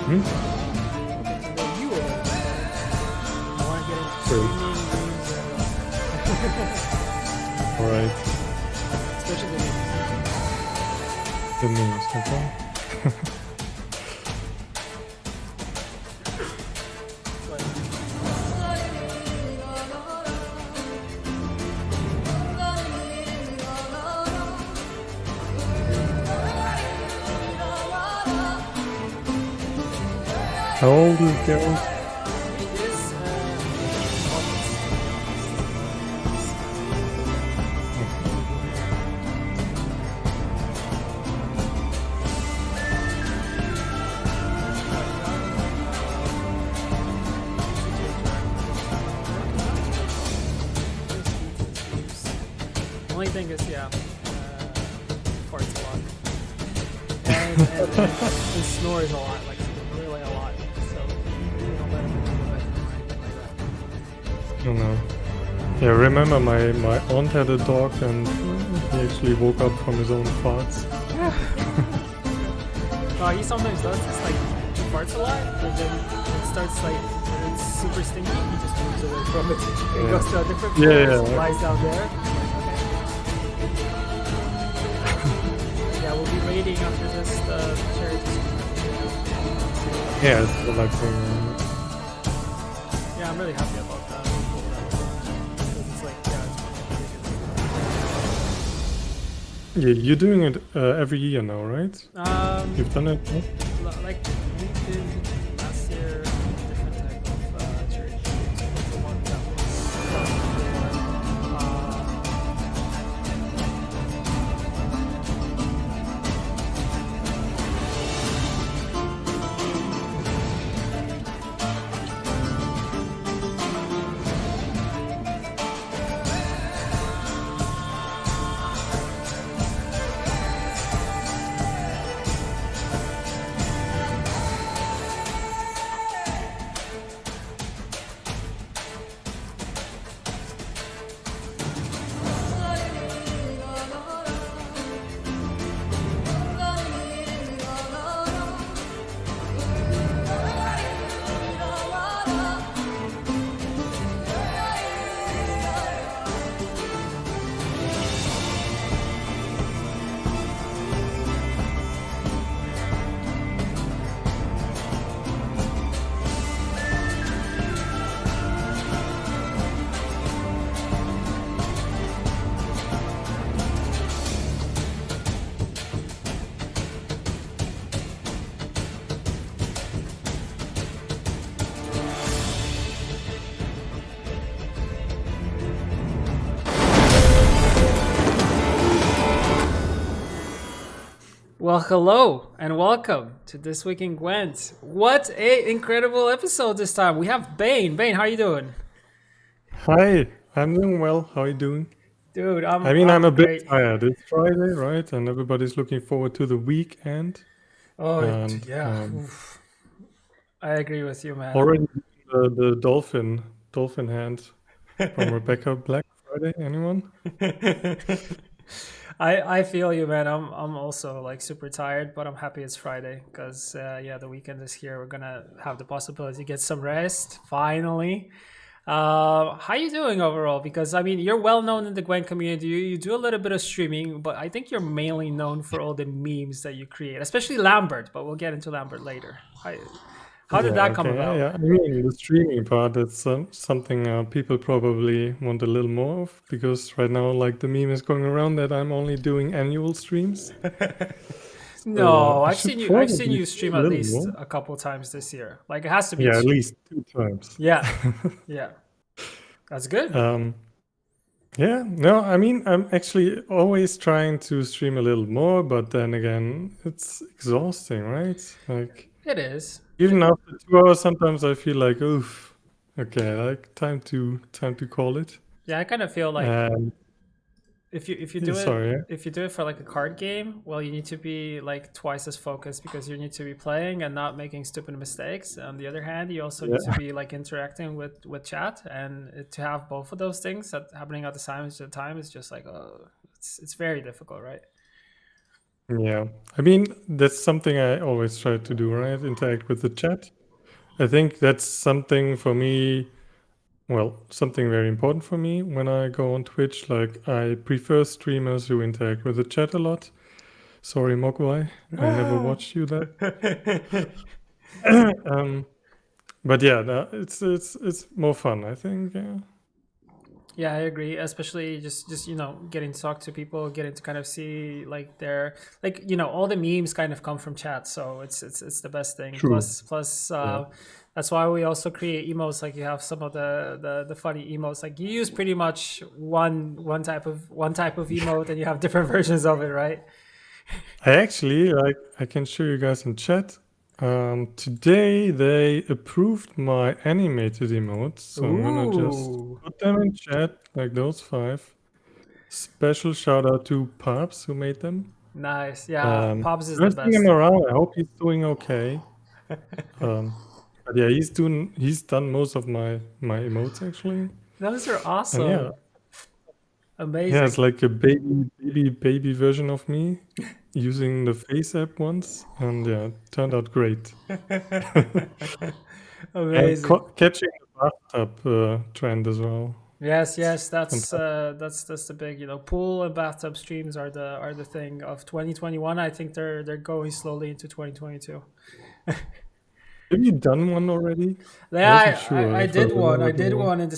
Hmm? And then you were there. I want to get into Great. streaming memes, All right. especially the memes. The names, okay. But How old is Geralt? it is only thing is, farts a lot. And snores a lot, like really a lot. So you don't let him into the bedroom or anything like that. I don't know. Yeah, remember my aunt had a dog and he actually woke up from his own farts. He sometimes does. It's like he farts a lot, but then it starts like when it's super stinky. He just moves away from it. He Yeah. goes to a different floor, Yeah. lies down there. Okay. Yeah, we'll be waiting after this charity. Yeah, it's like Yeah, I'm really happy about that. Because it's like, yeah, you're doing it every year now, right? You've done it? No? Like we did last year, different type of charity. So the one that Well, hello and welcome to This Week in Gwent. What a incredible episode this time. We have Baine. Baine, how you doing? Hi, I'm doing well. How are you doing? Dude, I'm I'm a bit great. tired. It's Friday, right? And everybody's looking forward to the weekend. Oh, And yeah. Oof. I agree with you, man. already the dolphin hand from Rebecca Black Friday. Anyone? I feel you, man. I'm also like super tired, but I'm happy it's Friday because the weekend is here. We're gonna have the possibility to get some rest finally. How you doing overall? Because I mean, you're well known in the Gwent community. You do a little bit of streaming, but I think you're mainly known for all the memes that you create, especially Lambert. But we'll get into Lambert later. How did Yeah, that come okay, about? yeah. I mean, the streaming part, that's something people probably want a little more of because right now, like the meme is going around that I'm only doing annual streams. So No, I I've should seen you. I've seen probably you stream stream a at little least more. a couple times this year. Like it has to be. Yeah, at least 2 times. Yeah, yeah, that's good. Yeah, no, I mean, I'm actually always trying to stream a little more, but then again, it's exhausting, right? Like, It is. even after 2 hours, sometimes I feel like, oof, okay, like time to call it. Yeah, I kind of feel like And if you yeah, do it sorry, yeah. if you do it for like a card game, well, you need to be like twice as focused because you need to be playing and not making stupid mistakes. On the other hand, you also need to Yeah. be like interacting with chat, and to have both of those things happening at the same time is just like it's very difficult, right? Yeah. I mean, that's something I always try to do, right? Interact with the chat. I think that's something for me, well, something very important for me when I go on Twitch. Like, I prefer streamers who interact with the chat a lot. Sorry, Mogwai, I never watched you that. um, but yeah, it's more fun, I think. Yeah. Yeah, I agree. Especially just getting to talk to people, getting to kind of see like their all the memes kind of come from chat, so it's the best thing. True. Plus, Yeah. that's why we also create emotes. Like you have some of the funny emotes. Like you use pretty much one type of emote, and you have different versions of it, right? I actually like I can show you guys in chat. Today they approved my animated emotes, so I'm gonna just Ooh, put them in chat, like those 5. Special shout out to Pops who made them. nice. Yeah, Um, Pops is I the haven't seen him best. around. I hope he's doing okay. Um, but yeah, he's done most of my emotes actually. Those are And yeah, awesome. yeah, it's Amazing. like a baby version of me using the Face app once, and yeah, it turned out great. And Amazing. catching the bathtub trend as well. Yes, It's yes, that's fantastic. uh, that's that's the big, pool and bathtub streams are the thing of 2021. I think they're going slowly into 2022. Have you done one already? I Yeah, wasn't I, I, sure I if I did one. I remembered did one. one in the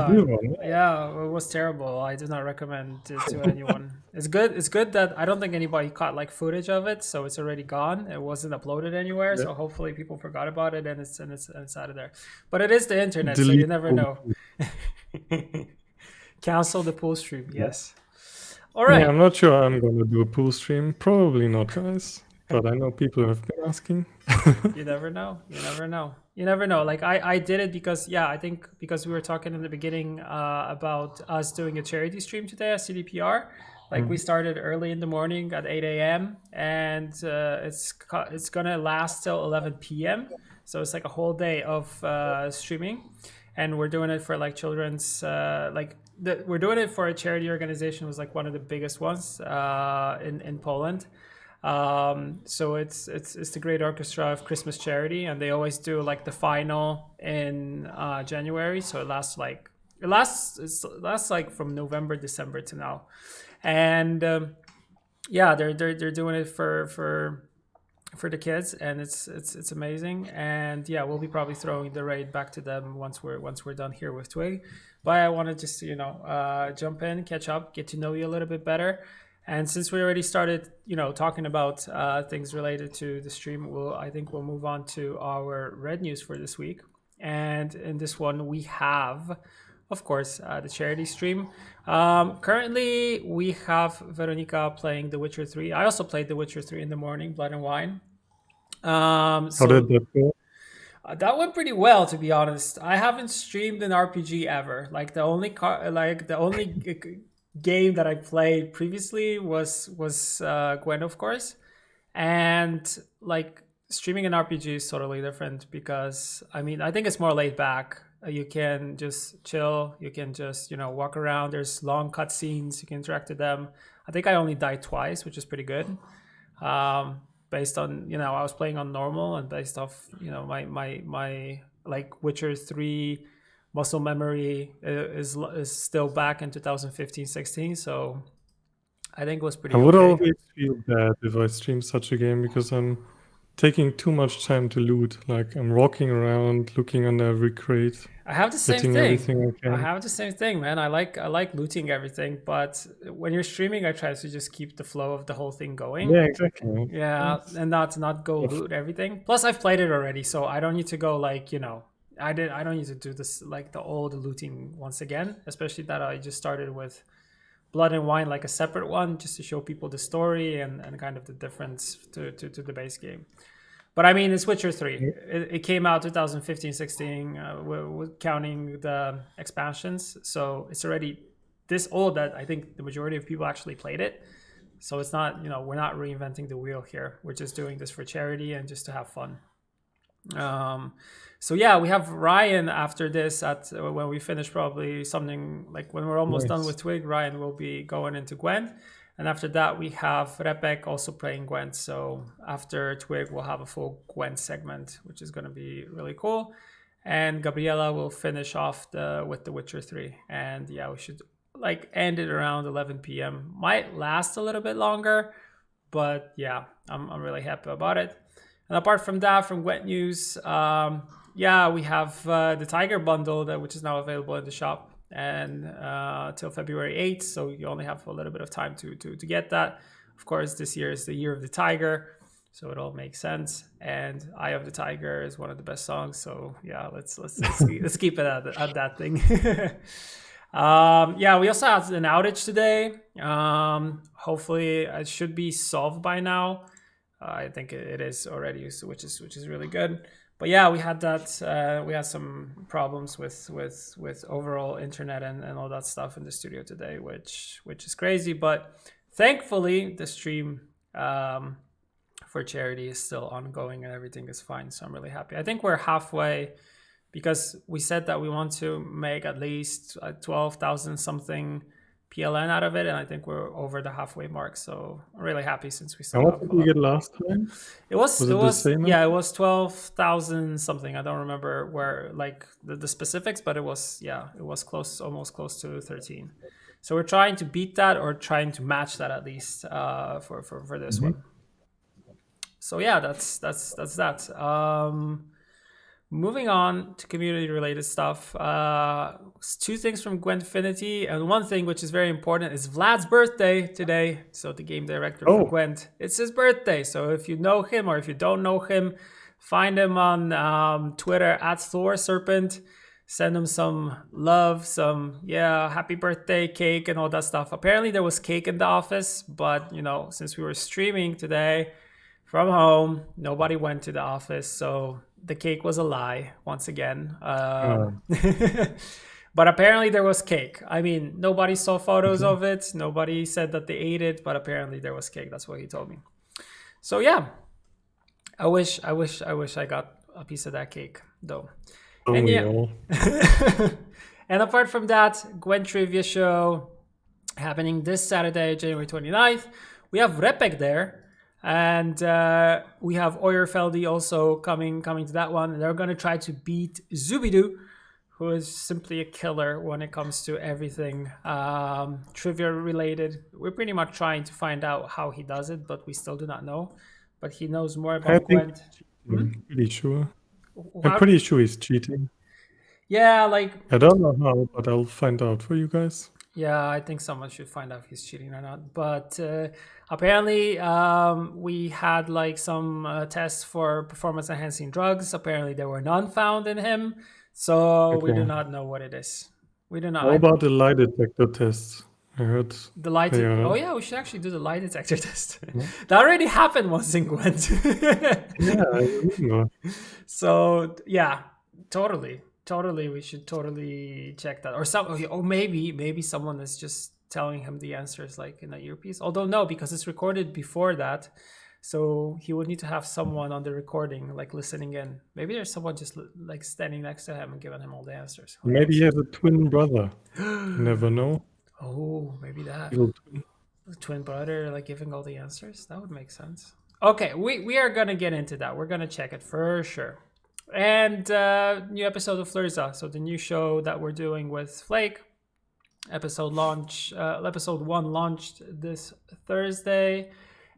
You did summertime. one, yeah. Yeah, it was terrible. I do not recommend it to anyone. It's good. It's good that I don't think anybody caught like footage of it, so it's already gone. It wasn't uploaded anywhere, Yeah. so hopefully people forgot about it and it's out of there. But it is the internet, so you Delete never all the know. posts. Cancel the pool stream. Yeah. Yes. All Yeah, right. I'm not sure I'm gonna do a pool stream. Probably not, guys. But I know people have been asking. You never know. You never know. You never know. Like I did it because yeah, I think because we were talking in the beginning about us doing a charity stream today at CDPR. Like we Mm. started early in the morning at 8 a.m. and it's gonna last till 11 p.m. So it's like a whole day of streaming, and we're doing it for like children's we're doing it for a charity organization. It was like one of the biggest ones in Poland. So it's the Great Orchestra of Christmas Charity, and they always do like the final in January. So it lasts like from November, December to now, and yeah, they're doing it for the kids, and it's amazing. And yeah, we'll be probably throwing the raid back to them once we're done here with Twig. But I want to just jump in, catch up, get to know you a little bit better. And since we already started talking about things related to the stream, I think we'll move on to our red news for this week. And in this one we have, of course, the charity stream. Currently, we have Veronica playing The Witcher 3. I also played The Witcher 3 in the morning, Blood and Wine. How did So that go? that went pretty well, to be honest. I haven't streamed an RPG ever. Like the only game that I played previously was Gwent, of course, and like streaming an RPG is totally different because I mean I think it's more laid back. You can just chill. You can just walk around. There's long cutscenes. You can interact with them. I think I only died twice, which is pretty good. Based on I was playing on normal, and based off my like Witcher 3 muscle memory is still back in 2015-16, so I think it was I pretty would okay. always feel bad if I stream such a game because I'm taking too much time to loot. Like I'm walking around, looking under every crate, I have the same getting thing. everything I I can. have the same thing, man. I like looting everything, but when you're streaming, I try to just keep the flow of the whole thing going. Yeah, exactly. Yeah, That's and not go tough. loot everything. Plus, I've played it already, so I don't need to go I don't need to do this like the old looting once again. Especially that I just started with Blood and Wine like a separate one, just to show people the story and kind of the difference to the base game. But I mean, it's Witcher 3. It came out 2015-16, counting the expansions. So it's already this old that I think the majority of people actually played it. So it's not, we're not reinventing the wheel here. We're just doing this for charity and just to have fun. Um, so yeah, we have Ryan after this at when we finish probably something like when we're almost done Nice. with Twig. Ryan will be going into Gwen, And after that, we have Repek also playing Gwent. So after Twig, we'll have a full Gwent segment, which is going to be really cool. And Gabriela will finish off with The Witcher 3. And yeah, we should like end it around 11 p.m. Might last a little bit longer, but yeah, I'm really happy about it. And apart from that, from Gwent News, yeah, we have the Tiger bundle which is now available in the shop and till February 8th. So you only have a little bit of time to get that. Of course, this year is the year of the Tiger, so it all makes sense. And "Eye of the Tiger" is one of the best songs. So yeah, let's keep it at that thing. Yeah, we also had an outage today. Hopefully, it should be solved by now. I think it is already, which is really good. But yeah, we had that. We had some problems with overall internet and all that stuff in the studio today, which is crazy. But thankfully, the stream for charity is still ongoing and everything is fine. So I'm really happy. I think we're halfway, because we said that we want to make at least 12,000 something PLN out of it, and I think we're over the halfway mark. So I'm really happy since we still And what have did a we lot. get last time? It was Was it the same? yeah, it was 12,000 something. I don't remember where like the specifics, but it was close, almost close to 13. So we're trying to beat that or trying to match that at least for this one. So yeah, that's that. Moving on to community-related stuff, two things from Gwentfinity, and one thing which is very important is Vlad's birthday today. So the game director for Gwent, it's his birthday. So if you know him or if you don't know him, find him on Twitter at Thor Serpent. Send him some love, some happy birthday cake and all that stuff. Apparently there was cake in the office, but since we were streaming today from home, nobody went to the office, so the cake was a lie once again. But apparently there was cake. I mean, nobody saw photos of it. Nobody said that they ate it, but apparently there was cake. That's what he told me. So yeah, I wish I got a piece of that cake though. And yeah, and apart from that, Gwent Trivia Show happening this Saturday, January 29th. We have Repek there. And we have Oyerfeldy also coming to that one. They're going to try to beat Zubidoo, who is simply a killer when it comes to everything trivia related. We're pretty much trying to find out how he does it, but we still do not know. But he knows more about Gwent. I'm pretty sure. I'm pretty sure he's cheating. Yeah, like I don't know how, but I'll find out for you guys. Yeah, I think someone should find out if he's cheating or not. But apparently, we had like some tests for performance enhancing drugs. Apparently, there were none found in him. So we do not know what it is. We do not. How about the lie detector tests? I heard the lie. Oh yeah, we should actually do the lie detector test. That already happened once in Gwent. Yeah, I remember. So yeah, totally, we should totally check that. Or maybe someone is just telling him the answers like in an earpiece. Although no, because it's recorded before that, so he would need to have someone on the recording like listening in. Maybe there's someone just like standing next to him and giving him all the answers. Maybe he has a twin brother. You never know. Oh, maybe that twin brother like giving all the answers. That would make sense. Okay, we are gonna get into that. We're gonna check it for sure. And new episode of Flirza, so the new show that we're doing with Flake. Episode 1 launched this Thursday,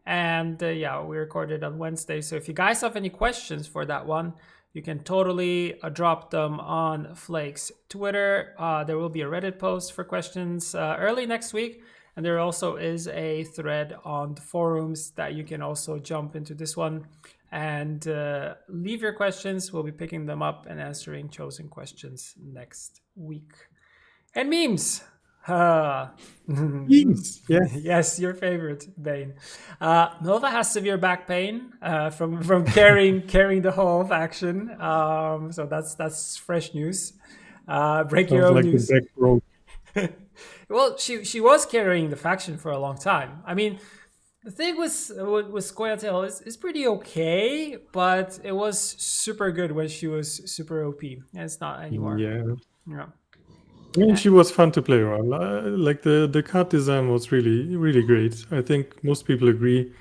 and we recorded on Wednesday. So if you guys have any questions for that one, you can totally drop them on Flake's Twitter. There will be a Reddit post for questions early next week. And there also is a thread on the forums that you can also jump into this one and leave your questions. We'll be picking them up and answering chosen questions next week. And memes. Memes, yes. Yes, your favorite, Baine. Nova has severe back pain from carrying the whole faction. So that's fresh news. Break your own news. The back broke. Well, she was carrying the faction for a long time. I mean, the thing with Scoia'tael is pretty okay, but it was super good when she was super OP, and it's not anymore. Yeah. I mean, she was fun to play around. Like the card design was really great. I think most people agree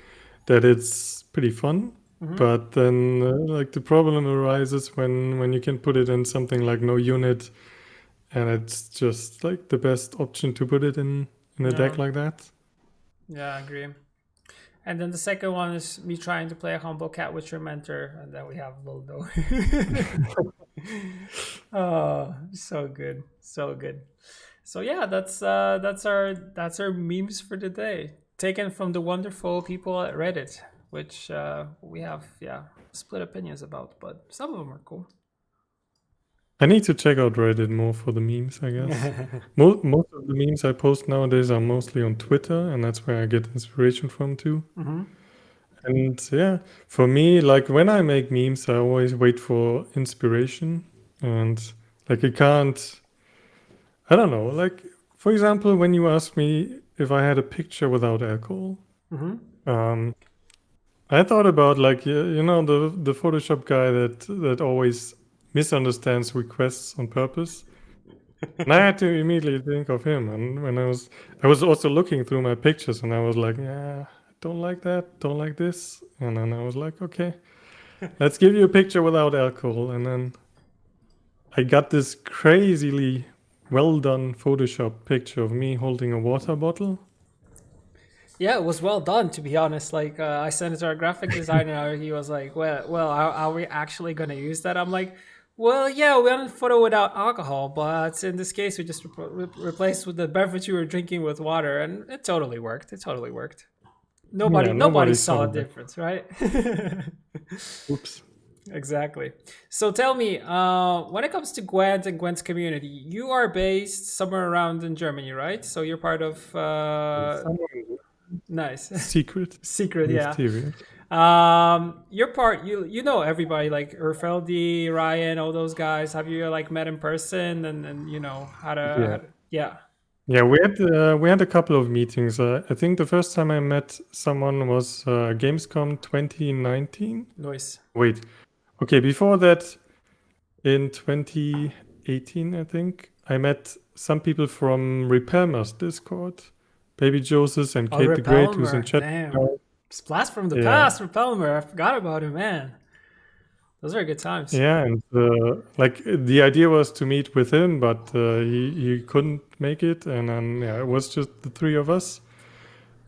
that it's pretty fun. Hmm. But then, like the problem arises when you can put it in something like no unit, and it's just like the best option to put it in a Yeah, deck like that. yeah, I agree. And then the second one is me trying to play a humble cat with your mentor, and then we have Lildo. Oh, so good, so good. So yeah, that's our memes for the day, taken from the wonderful people at Reddit, which we have split opinions about, but some of them are cool. I need to check out Reddit more for the memes, I guess. Most of the memes I post nowadays are mostly on Twitter, and that's where I get inspiration from too. Hmm. And yeah, for me, like when I make memes, I always wait for inspiration. And like, I don't know, like, for example, when you asked me if I had a picture without alcohol, Hmm. um, I thought about like, the Photoshop guy that always misunderstands requests on purpose. And I had to immediately think of him. And I was also looking through my pictures and I was like, yeah, I don't like that, don't like this. And then I was like, okay, let's give you a picture without alcohol. And then I got this crazily well done Photoshop picture of me holding a water bottle. Yeah, it was well done, to be honest. Like I sent it to our graphic designer. He was like, "Well, are we actually gonna use that?" I'm like, "Well, yeah, we want a photo without alcohol, but in this case, we just replaced with the beverage you were drinking with water, and it totally worked. It totally worked. Yeah, Nobody nobody saw saw a that. difference, right?" Oops. Exactly. So tell me, when it comes to Gwent and Gwent's community, you are based somewhere around in Germany, right? So you're part of Somewhere nice. secret, Secret, yeah. mysterious. Your part, you know everybody like Urfeldi, Ryan, all those guys. Have you like met in person and you know Yeah. yeah, Yeah, we had a couple of meetings. I think the first time I met someone was Gamescom 2019. noise. Wait, okay, before that, in 2018, I think I met some people from Repelmer's Discord, Baby Joseph and Oh, Kate the Great, who's in Repelmer, chat damn, now. blast from the Yeah, past, Repelmer. I forgot about him, man. Those are good times. yeah, and like the idea was to meet with him, but he couldn't make it, and then yeah, it was just the three of us.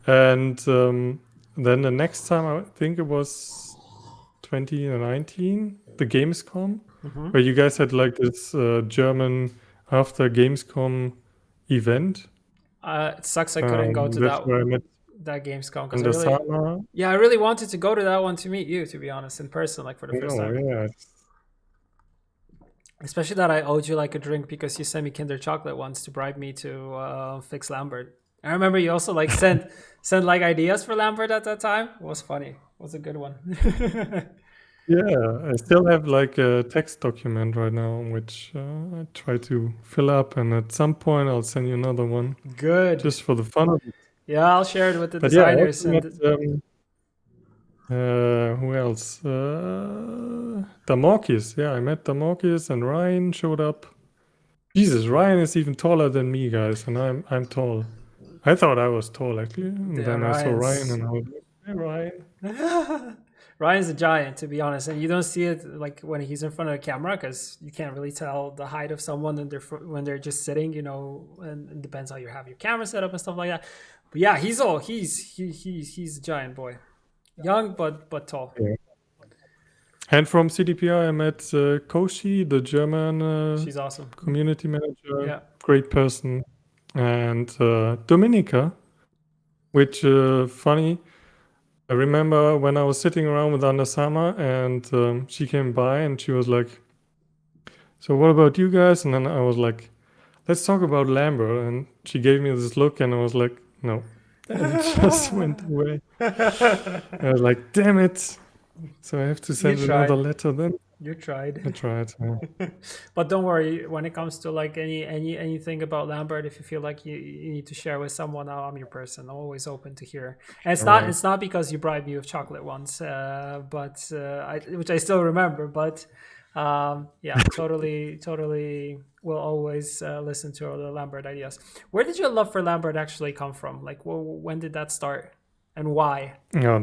And then the next time, I think it was 2019, the Gamescom, Hmm. where you guys had like this German after Gamescom event. It sucks I couldn't go to That's where I met that Gamescom because I really, Andasama. yeah, I really wanted to go to that one to meet you, to be honest, in person, like for the first No, time. yeah, Especially that I owed you like a drink because you sent me Kinder Chocolate once to bribe me to fix Lambert. I remember you also like sent like ideas for Lambert at that time. It was funny. It was a good one. yeah. I still have like a text document right now, which I try to fill up, and at some point I'll send you another one Good. just for the fun of it. Yeah, I'll share it with the But yeah, I designers also met and who else? Damorkis. Yeah, I met Damorkis, and Ryan showed up. Jesus, Ryan is even taller than me, guys, and I'm tall. I thought I was tall actually, and the then I saw Ryan, Ryan's. and I was like, "Hey, Ryan." Ryan's a giant, to be honest, and you don't see it like when he's in front of the camera because you can't really tell the height of someone when they're just sitting, you know. And it depends how you have your camera set up and stuff like that. But yeah, he's a giant boy, young but tall. Yeah. And from CDPR, I met Koshi, the German She's awesome. community manager, Yeah. great person, and Dominica, which funny. I remember when I was sitting around with Andasama, and she came by and she was like, "So what about you guys?" And then I was like, "Let's talk about Lambert." And she gave me this look, and I was like, "No," and just went away. I was like, "Damn it!" So I have to You send another tried. letter then. You I tried. tried. But don't worry, when it comes to like anything about Lambert, if you feel like you need to share with someone, I'm your person. I'm always open to hear. And All right. it's not because you bribed me with chocolate once, but which I still remember. But Yeah, totally will always listen to all the Lambert ideas. Where did your love for Lambert actually come from? Like, when did that start, and why? Yeah,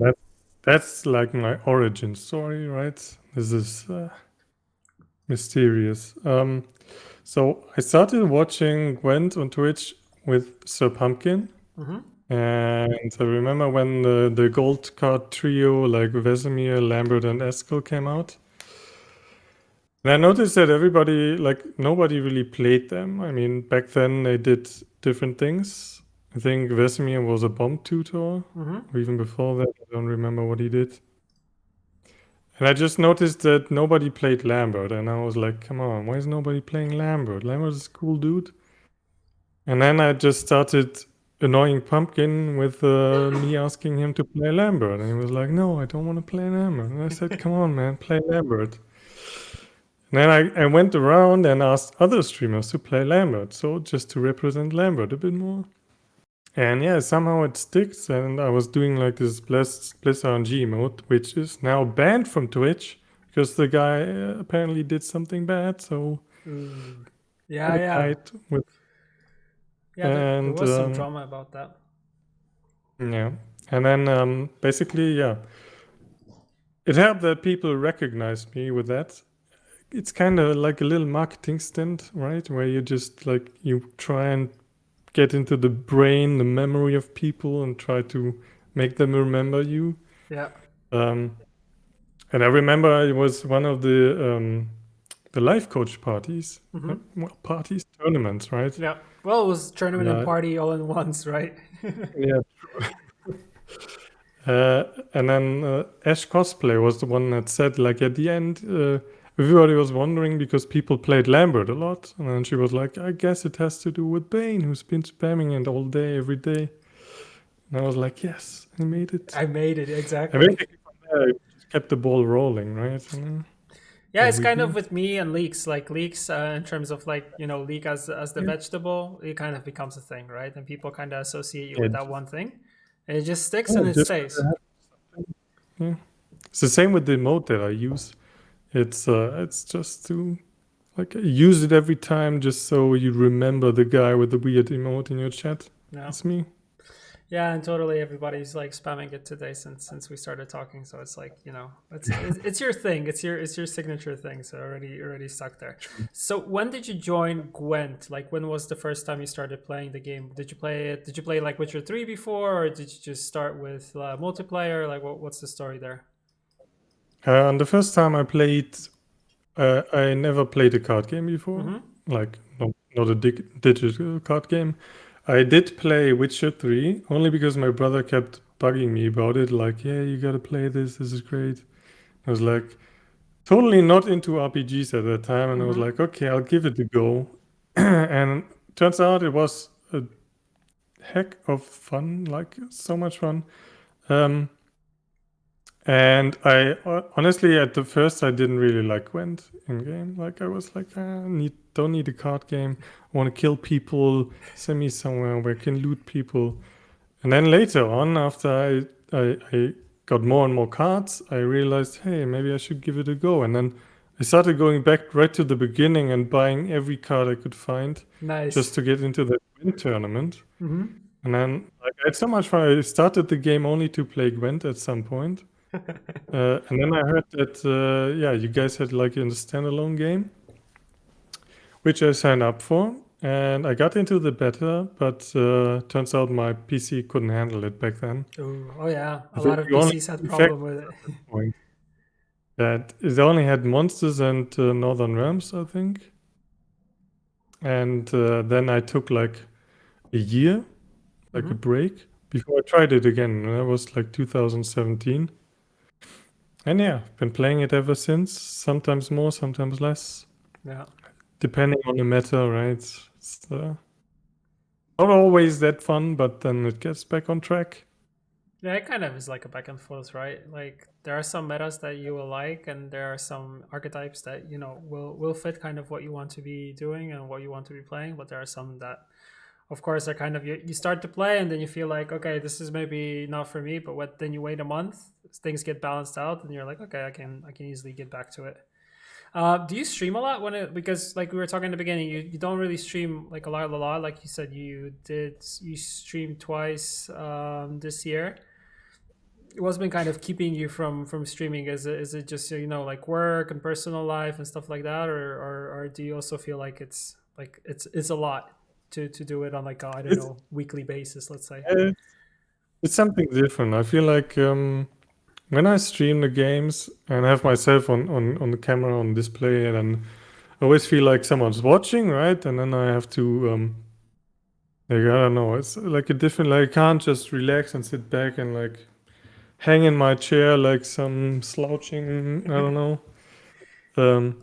that's like my origin story, right? This is mysterious. So I started watching Gwent on Twitch with Sir Pumpkin, Mm-hmm. and I remember when the gold card trio like Vesemir, Lambert, and Eskel came out. And I noticed that everybody, like nobody really played them. I mean, back then they did different things. I think Vesemir was a bomb tutor, or Mm-hmm. even before that, I don't remember what he did. And I just noticed that nobody played Lambert, and I was like, come on, why is nobody playing Lambert? Lambert is a cool dude. And then I just started annoying Pumpkin with me asking him to play Lambert. And he was like, no, I don't want to play Lambert. And I said, come on, man, play Lambert. And then I went around and asked other streamers to play Lambert. So just to represent Lambert a bit more. And yeah, somehow it sticks. And I was doing like this Bliss RNG mode, which is now banned from Twitch because the guy apparently did something bad. So Ooh. I Yeah, yeah, died with, yeah. There and was some drama about that. yeah. And then basically, yeah, it helped that people recognized me with that. It's kind of like a little marketing stint, right? Where you just like you try and get into the brain, the memory of people, and try to make them remember you. Yeah. Um, and I remember it was one of the life coach parties, Mm-hmm. well, parties, tournaments, right? Yeah. Well, it was tournament and Uh, party all in once, right? yeah. And then Ash Cosplay was the one that said, like, at the end, everybody was wondering because people played Lambert a lot. And then she was like, I guess it has to do with Baine, who's been spamming it all day, every day. And I was like, yes, I made it. I made it And exactly. basically from there, it just kept the ball rolling, right? Yeah, What it's we kind of do. with me and leeks. Like leeks, in terms of like leek as the Yeah, vegetable, it kind of becomes a thing, right? And people kind of associate you yeah, with that one thing, and it just sticks yeah, and it just stays. yeah. It's the same with the emote that I use. It's just to like use it every time just so you remember the guy with the weird emote in your chat. Yeah, That's me. yeah, and totally everybody's like spamming it today since we started talking. So it's like it's your thing. It's your signature thing. So already stuck there. So when did you join Gwent? Like when was the first time you started playing the game? Did you play it? Did you play like Witcher 3 before, or did you just start with multiplayer? Like what's the story there? And the first time I played, I never played a card game before, Mm-hmm. like not a digital card game. I did play Witcher 3 only because my brother kept bugging me about it. Like, yeah, you gotta play this. This is great. I was like, totally not into RPGs at that time, and I was Mm-hmm. like, okay, I'll give it a go. And turns out it was a heck of fun, like so much fun. Um, and I honestly, at the first, I didn't really like Gwent in game. Like I was like, don't need a card game. I want to kill people. Send me somewhere where I can loot people. And then later on, after I got more and more cards, I realized, hey, maybe I should give it a go. And then I started going back right to the beginning and buying every card I could find Nice. just to get into the Gwent tournament. Mm-hmm. And then like, I had so much fun. I started the game only to play Gwent at some point. And then I heard that, yeah, you guys had like a standalone game, which I signed up for. And I got into the beta, but turns out my PC couldn't handle it back then. Ooh, oh yeah, I a think lot of the only PCs had effect problem with it. at that point that it only had monsters and Northern Realms, I think. And then I took like a year, like a Mm-hmm. break, before I tried it again. And that was like 2017. And yeah, I've been playing it ever since. Sometimes more, sometimes less, Yeah. depending on the meta, right? It's not always that fun, but then it gets back on track. Yeah, it kind of is like a back and forth, right? Like there are some metas that you will like, and there are some archetypes that will fit kind of what you want to be doing and what you want to be playing. But there are some that, of course, are kind of you start to play and then you feel like, okay, this is maybe not for me. But then you wait a month, things get balanced out, and you're like, okay, I can easily get back to it. Do you stream a lot when it because like we were talking in the beginning, you don't really stream like a lot. Like you said, you streamed twice this year. What's been kind of keeping you from streaming? Is it just like work and personal life and stuff like that, or do you also feel like it's a lot to do it on like I don't It's know weekly basis, let's say. uh, it's something different. I feel like when I stream the games and have myself on the camera on display, and then I always feel like someone's watching, right? And then I have to like I don't know, it's like a different like I can't just relax and sit back and like hang in my chair like some slouching, I don't know. Um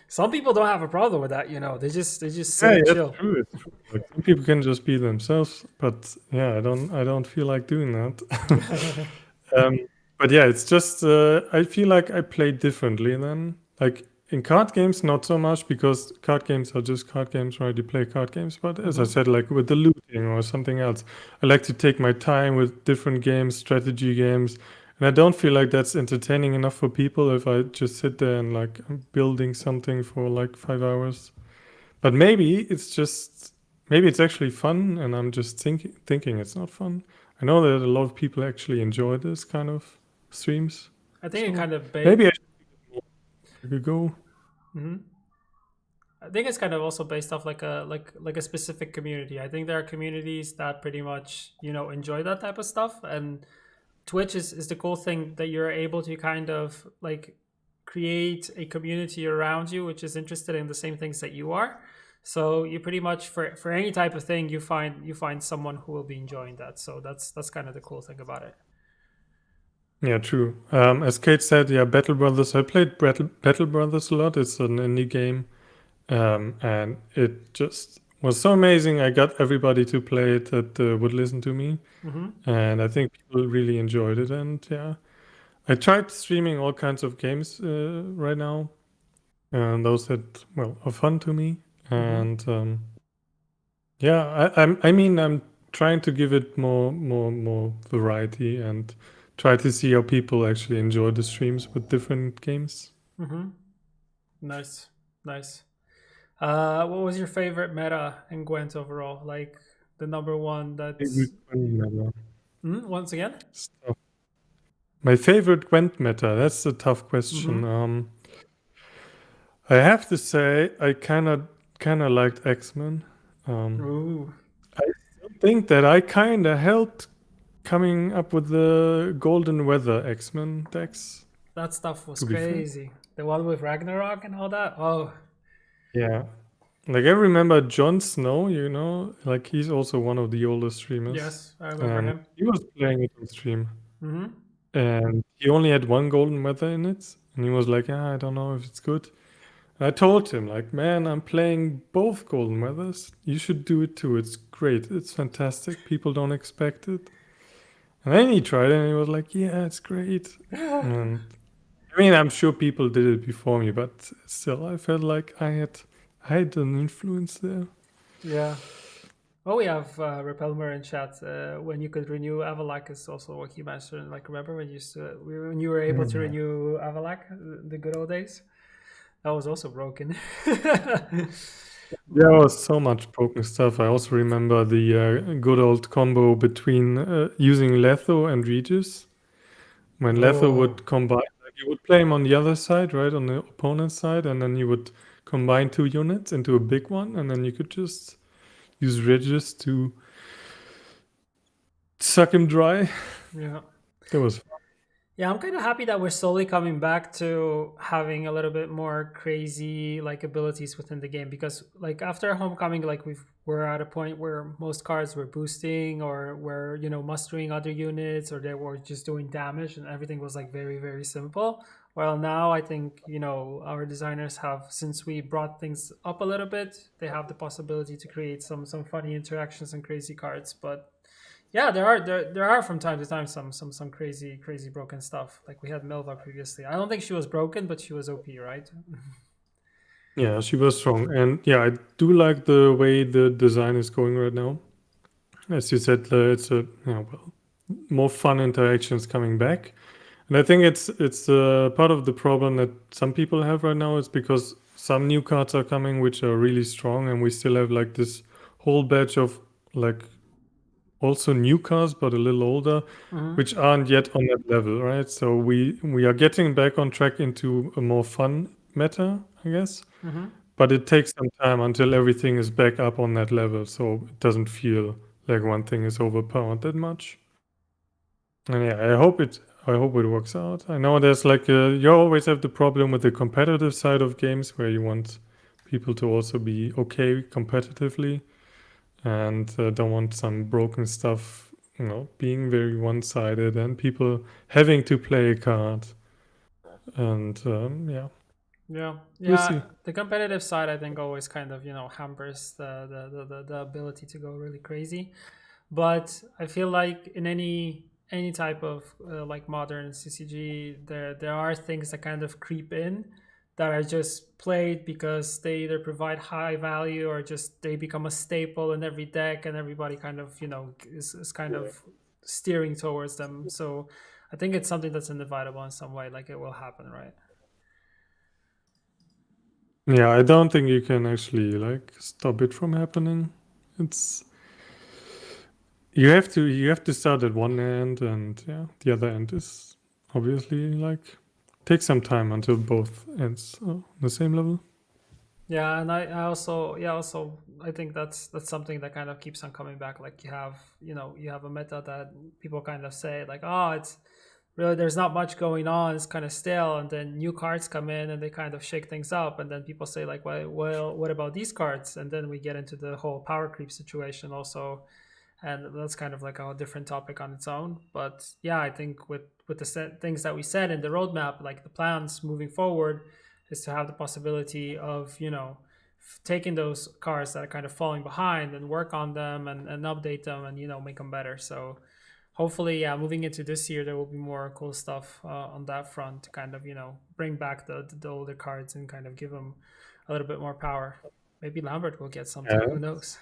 Some people don't have a problem with that, they just sit yeah, and that's chill. true. It's true. Like some people can just be themselves, but yeah, I don't feel like doing that. Um, but yeah, it's just I feel like I play differently then. Like in card games, not so much because card games are just card games, right? You play card games. But as I Hmm. said, like with the looting or something else, I like to take my time with different games, strategy games, and I don't feel like that's entertaining enough for people if I just sit there and like I'm building something for like 5 hours. But maybe it's actually fun, and I'm just thinking it's not fun. I know that a lot of people actually enjoy this kind of streams, I think it so kind of maybe I should go. Mhm. I think it's kind of also based off like a specific community. I think there are communities that pretty much enjoy that type of stuff, and Twitch is the cool thing that you're able to kind of like create a community around you which is interested in the same things that you are. So you pretty much for any type of thing you find someone who will be enjoying that. So that's kind of the cool thing about it. Yeah, true. As Kate said, yeah, Battle Brothers. I played Battle Brothers a lot. It's an indie game, and it just was so amazing. I got everybody to play it that would listen to me, Hmm. and I think people really enjoyed it. And yeah, I tried streaming all kinds of games right now, and those that well are fun to me. Hmm. And yeah, I mean, I'm trying to give it more variety and try to see how people actually enjoy the streams with different games. Hmm. Nice, nice. What was your favorite meta in Gwent overall? Like the number one Favorite that's Gwent meta once again. stuff. My favorite Gwent meta. That's a tough question. Hmm. I have to say I kind of liked X-Men. Um, Ooh, I think that I kind of helped coming up with the Golden Weather X-Men decks. that stuff was To be fair. crazy. The one with Ragnarok and all that. Oh, Yeah. Like I remember Jon Snow, like he's also one of the oldest streamers. yes, I remember And him. he was playing it on stream. Hmm. And he only had one golden weather in it. And he was like, I don't know if it's good. And I told him, like, man, I'm playing both golden weathers. You should do it too. It's great. It's fantastic. People don't expect it. And then he tried it and he was like, yeah, it's great. And I mean, I'm sure people did it before me, but still, I felt like I had an influence there. Yeah. Oh, we have Repelmer in chat. When you could renew Avalak is also what he mentioned. Like, remember when you were able to Yeah. renew Avalak, the good old days? That was also broken. There was so much broken stuff. I also remember the good old combo between using Letho and Regis. When Letho Oh, would combine, like you would play him on the other side, right, on the opponent's side, and then you would combine two units into a big one, and then you could just use Regis to suck him dry. yeah. That was Yeah, I'm kind of happy that we're slowly coming back to having a little bit more crazy like abilities within the game because like after Homecoming, like we're at a point where most cards were boosting or were mustering other units or they were just doing damage and everything was like very very simple. Well, now I think our designers have since we brought things up a little bit, they have the possibility to create some funny interactions and crazy cards, but yeah, there are from time to time some crazy broken stuff. Like we had Milva previously. I don't think she was broken, but she was OP, right? yeah, she was strong, and yeah, I do like the way the design is going right now. As you said, it's a well more fun interactions coming back. And I think it's part of the problem that some people have right now is because some new cards are coming which are really strong, and we still have like this whole batch of like also new cars but a little older, Mm-hmm. which aren't yet on that level, right? So we are getting back on track into a more fun meta, I guess. Mm-hmm. But it takes some time until everything is back up on that level, so it doesn't feel like one thing is overpowered that much. And yeah, I hope it works out. I know there's like you always have the problem with the competitive side of games where you want people to also be okay competitively and don't want some broken stuff, being very one-sided and people having to play a card. And yeah, Yeah, we'll yeah. see. The competitive side, I think, always kind of hampers the ability to go really crazy. But I feel like in any type of like modern CCG, there are things that kind of creep in that are just played because they either provide high value or just they become a staple in every deck, and everybody kind of is kind of steering towards them. So I think it's something that's inevitable in some way. Like it will happen, right? Yeah, I don't think you can actually like stop it from happening. It's you have to start at one end, and yeah, the other end is obviously like take some time until both ends are on the same level. Yeah, and I also I think that's something that kind of keeps on coming back. Like you have a meta that people kind of say like, oh, it's really there's not much going on, it's kind of stale, and then new cards come in and they kind of shake things up, and then people say like, well, what about these cards? And then we get into the whole power creep situation also, and that's kind of like a different topic on its own. But yeah, I think with the things that we said in the roadmap, like the plans moving forward, is to have the possibility of taking those cars that are kind of falling behind and work on them and update them and make them better. So hopefully, yeah, moving into this year, there will be more cool stuff on that front to kind of bring back the older cards and kind of give them a little bit more power. Maybe Lambert will get something. Yeah, Who knows?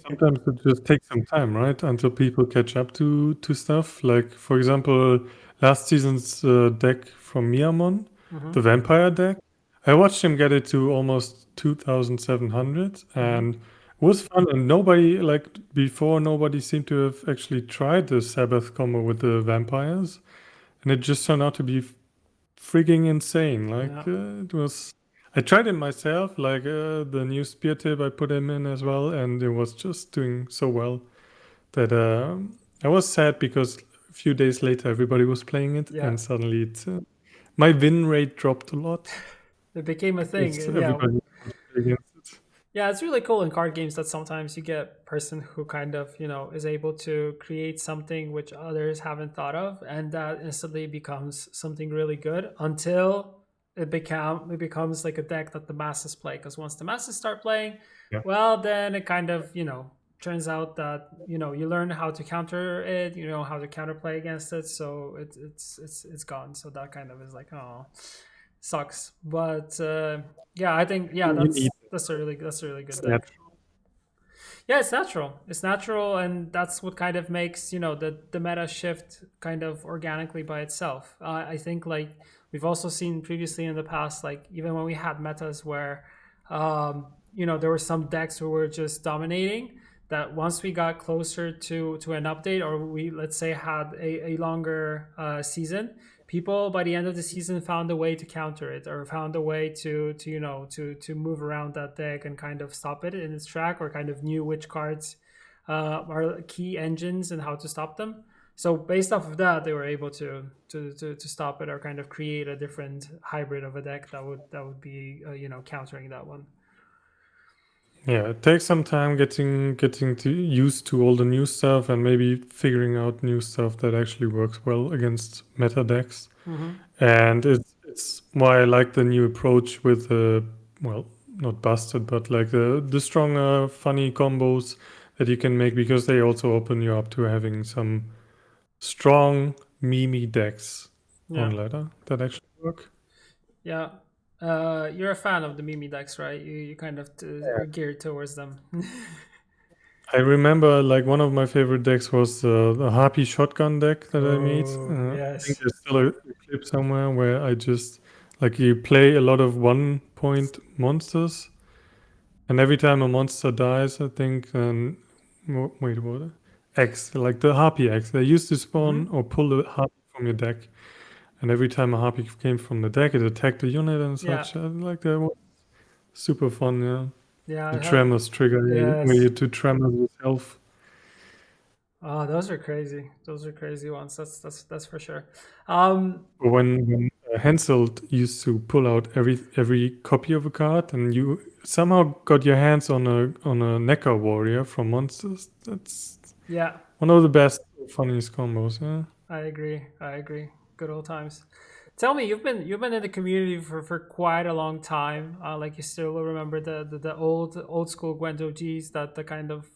sometimes it just takes some time, right, until people catch up to stuff. Like for example, last season's deck from Miamon, the Mm-hmm. vampire deck. I watched him get it to almost 2,700, Mm-hmm. and it was fun. And nobody like before, nobody seemed to have actually tried the Sabbath combo with the vampires, and it just turned out to be frigging insane. Yeah. Like it was. I tried it myself, like the new spear tip. I put him in as well, and it was just doing so well that I was sad because a few days later everybody was playing it, Yeah. and suddenly my win rate dropped a lot It became a thing, because and yeah, everybody wanted to play against it. yeah, it's really cool in card games that sometimes you get a person who kind of is able to create something which others haven't thought of, and that instantly becomes something really good until it becomes like a deck that the masses play. Because once the masses start playing, Yeah, well, then it kind of turns out that you learn how to counter it, how to counterplay against it, so it's gone. So that kind of is like, oh, sucks. But yeah, I think yeah, you need that's a really good it's deck. natural. Yeah, it's natural. It's natural, and that's what kind of makes the meta shift kind of organically by itself. I think like we've also seen previously in the past, like even when we had metas where there were some decks who were just dominating. That once we got closer to an update, or we let's say had a longer season, people by the end of the season found a way to counter it, or found a way to move around that deck and kind of stop it in its track, or kind of knew which cards are key engines and how to stop them. So based off of that, they were able to stop it, or kind of create a different hybrid of a deck that would be countering that one. Yeah, it takes some time getting to used to all the new stuff and maybe figuring out new stuff that actually works well against meta decks. Mm-hmm. And it's why I like the new approach with the well, not busted, but like the stronger, funny combos that you can make because they also open you up to having some strong meme decks on Yeah. ladder that actually work. Yeah. You're a fan of the Mimi decks, right? You kind of you're geared towards them. I remember like one of my favorite decks was the Harpy shotgun deck that I made. Oh I think yes. there's still a clip somewhere where I just like you play a lot of 1 point monsters, and every time a monster dies, I think then wait, what? X, like the Harpy X. They used to spawn Mm-hmm. or pull the Harpy from your deck, and every time a Harpy came from the deck, it attacked the unit and Yeah. such. Like that was super fun. Yeah, Yeah. the I have. tremors trigger where Yes. you to tremors yourself. Oh, those are crazy. Those are crazy ones. That's for sure. Um, When Henselt used to pull out every copy of a card, and you somehow got your hands on a Neckar warrior from Monsters, that's yeah, one of the best, funniest combos. Yeah, I agree. I agree. Good old times. Tell me, you've been in the community for quite a long time. Like you still remember the old school Gwent OGs that the kind of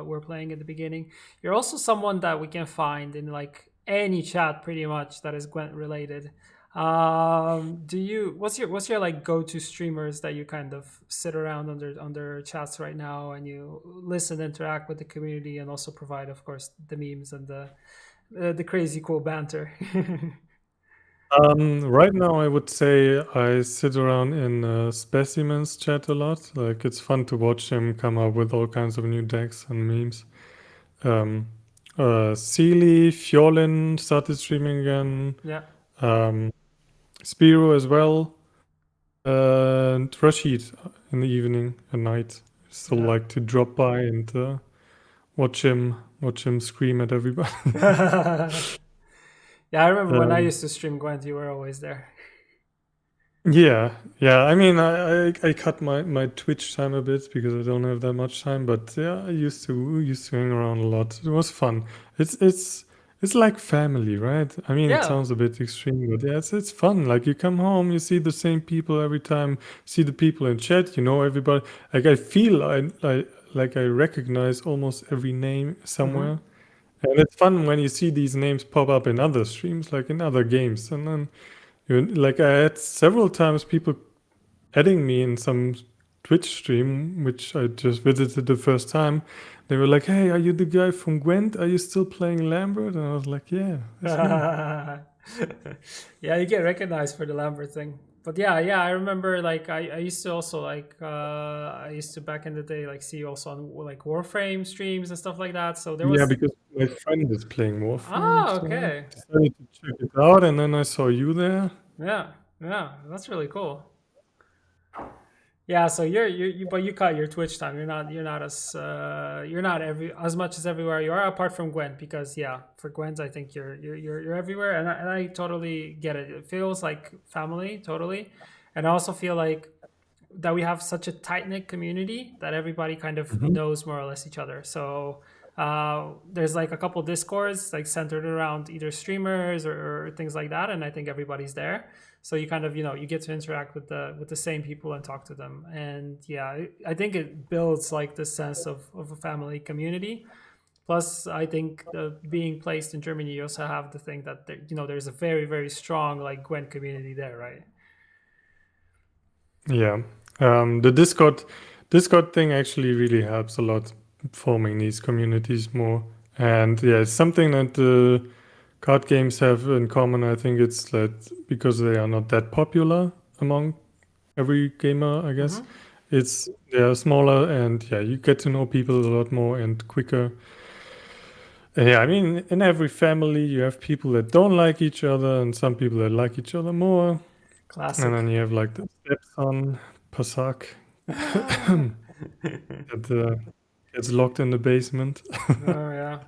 were playing at the beginning. You're also someone that we can find in like any chat pretty much that is Gwent related. Do you what's your like go to streamers that you kind of sit around under chats right now and you listen, interact with the community, and also provide, of course, the memes and the crazy cool banter. right now I would say I sit around in Specimens chat a lot. Like it's fun to watch him come up with all kinds of new decks and memes. Um, Sealy, Fjolin started streaming again. yeah, Um, Spiro as well. And Rashid in the evening and night. Still yeah. like to drop by and watch him scream at everybody. Yeah, I remember when I um, used to stream Gwent, you were always there. yeah, yeah. I mean, I cut my Twitch time a bit because I don't have that much time. But yeah, I used to hang around a lot. It was fun. It's like family, right? I mean, it Yeah. sounds a bit extreme, but yeah, it's fun. Like you come home, you see the same people every time, see the people in chat, you know everybody. Like I feel like I recognize almost every name Hmm. somewhere. And it's fun when you see these names pop up in other streams, like in other games. And then like I had several times people adding me in some Twitch stream, which I just visited the first time. They were like, "Hey, are you the guy from Gwent? Are you still playing Lambert?" And I was like, "Yeah, that's me." Yeah, you get recognized for the Lambert thing. But yeah, I remember like I used to also like I used to back in the day like see you also on like Warframe streams and stuff like that. So there Yeah, was. because my friend is playing Warframe, Ah, so I okay. decided to check it out, and then I saw you there. Yeah, yeah, that's really cool. Yeah, so but you cut your Twitch time. You're not as much as everywhere you are, apart from Gwent, because yeah, for Gwent I think you're everywhere, and I totally get it. It feels like family, totally, and I also feel like that we have such a tight knit community that everybody kind of Mhm. knows more or less each other. So there's like a couple discords like centered around either streamers or things like that, and I think everybody's there. So you kind of you get to interact with the same people and talk to them, and yeah, I think it builds like this sense of a family community. Plus, I think being placed in Germany, you also have the thing that there's a very very strong like Gwent community there, right? Yeah, the Discord thing actually really helps a lot forming these communities more. And yeah, it's something that the card games have in common. I think it's that because they are not that popular among every gamer, I guess. Mm-hmm. They are smaller, and yeah, you get to know people a lot more and quicker. And yeah, I mean, in every family, you have people that don't like each other, and some people that like each other more. And then Classic. you have like the stepson, Pasak, Oh that gets locked in the basement. yeah,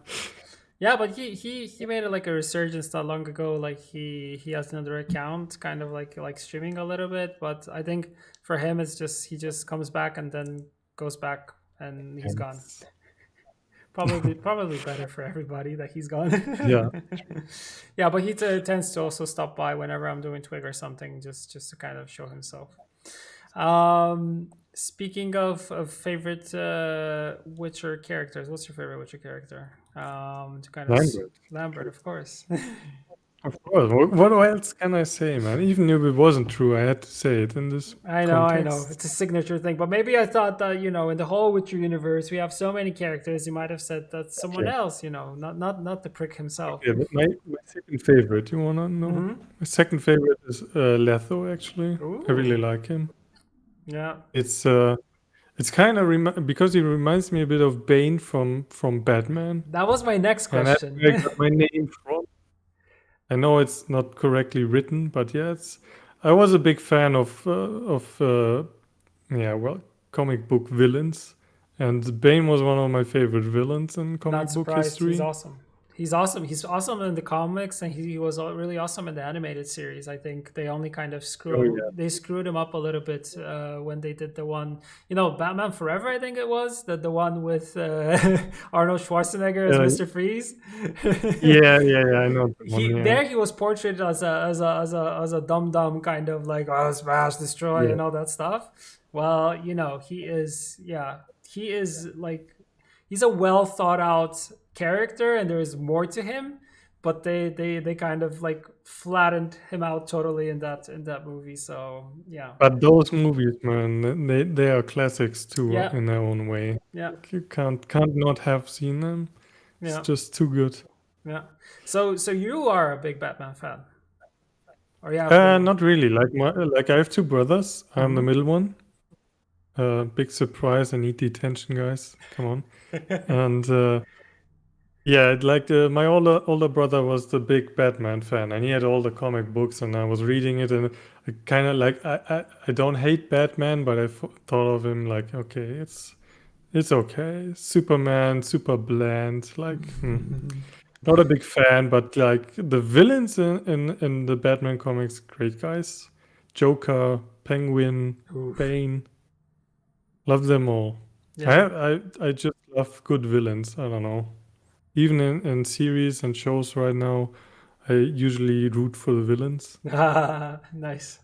yeah, but he made it like a resurgence not long ago. Like he has another account, kind of like streaming a little bit. But I think for him, it's just he just comes back and then goes back and he's And gone. Probably better for everybody that he's gone. yeah, Yeah, but he tends to also stop by whenever I'm doing Twig or something, just to kind of show himself. Speaking of favorite Witcher characters, what's your favorite Witcher character? To kind of Lambert. Lambert, of course. Of course. What else can I say, man? Even if it wasn't true, I had to say it in this I know. context. It's a signature thing. But maybe I thought that, in the whole Witcher universe, we have so many characters, you might have said that someone Okay. else, not the prick himself. Okay, but my second favorite, you wanna know? Mm-hmm. My second favorite is Letho, actually. I really Ooh. like him. Yeah. It's it's kind of because he reminds me a bit of Bane from Batman, That was my next and that's question. where I got my name from. I know it's not correctly written, but yeah, it's. I was a big fan of yeah, well, comic book villains, and Bane was one of my favorite villains in Not comic book surprised. He's history. awesome. He's awesome. He's awesome in the comics, and he was really awesome in the animated series. I think they only kind of Oh yeah, they screwed him up a little bit when they did the one, Batman Forever. I think it was the one with Arnold Schwarzenegger as uh, Mister Freeze. yeah. I know that one. Yeah, He was portrayed as a dumb kind of like, oh, smash destroy yeah. and all that stuff. Well, he is like, he's a well thought out character, and there is more to him, but they kind of like flattened him out totally in that movie. So yeah. But those movies, man, they are classics too Yeah. in their own way. Yeah. Like, you can't not have seen them. It's Yeah. just too good. Yeah. So you are a big Batman fan, or you have been? Not really. Like I have two brothers. I'm the Mm-hmm. middle one. Big surprise. I need the attention, guys. Come on. And yeah, my older brother was the big Batman fan, and he had all the comic books, and I was reading it, and I kind of like I don't hate Batman, but thought of him like, okay, it's okay. Superman, super bland. Like, not a big fan, but like the villains in the Batman comics, great guys. Joker, Penguin, Oof. Bane, love them all. Yeah. I just love good villains. I don't know. Even in series and shows right now, I usually root for the villains. Nice.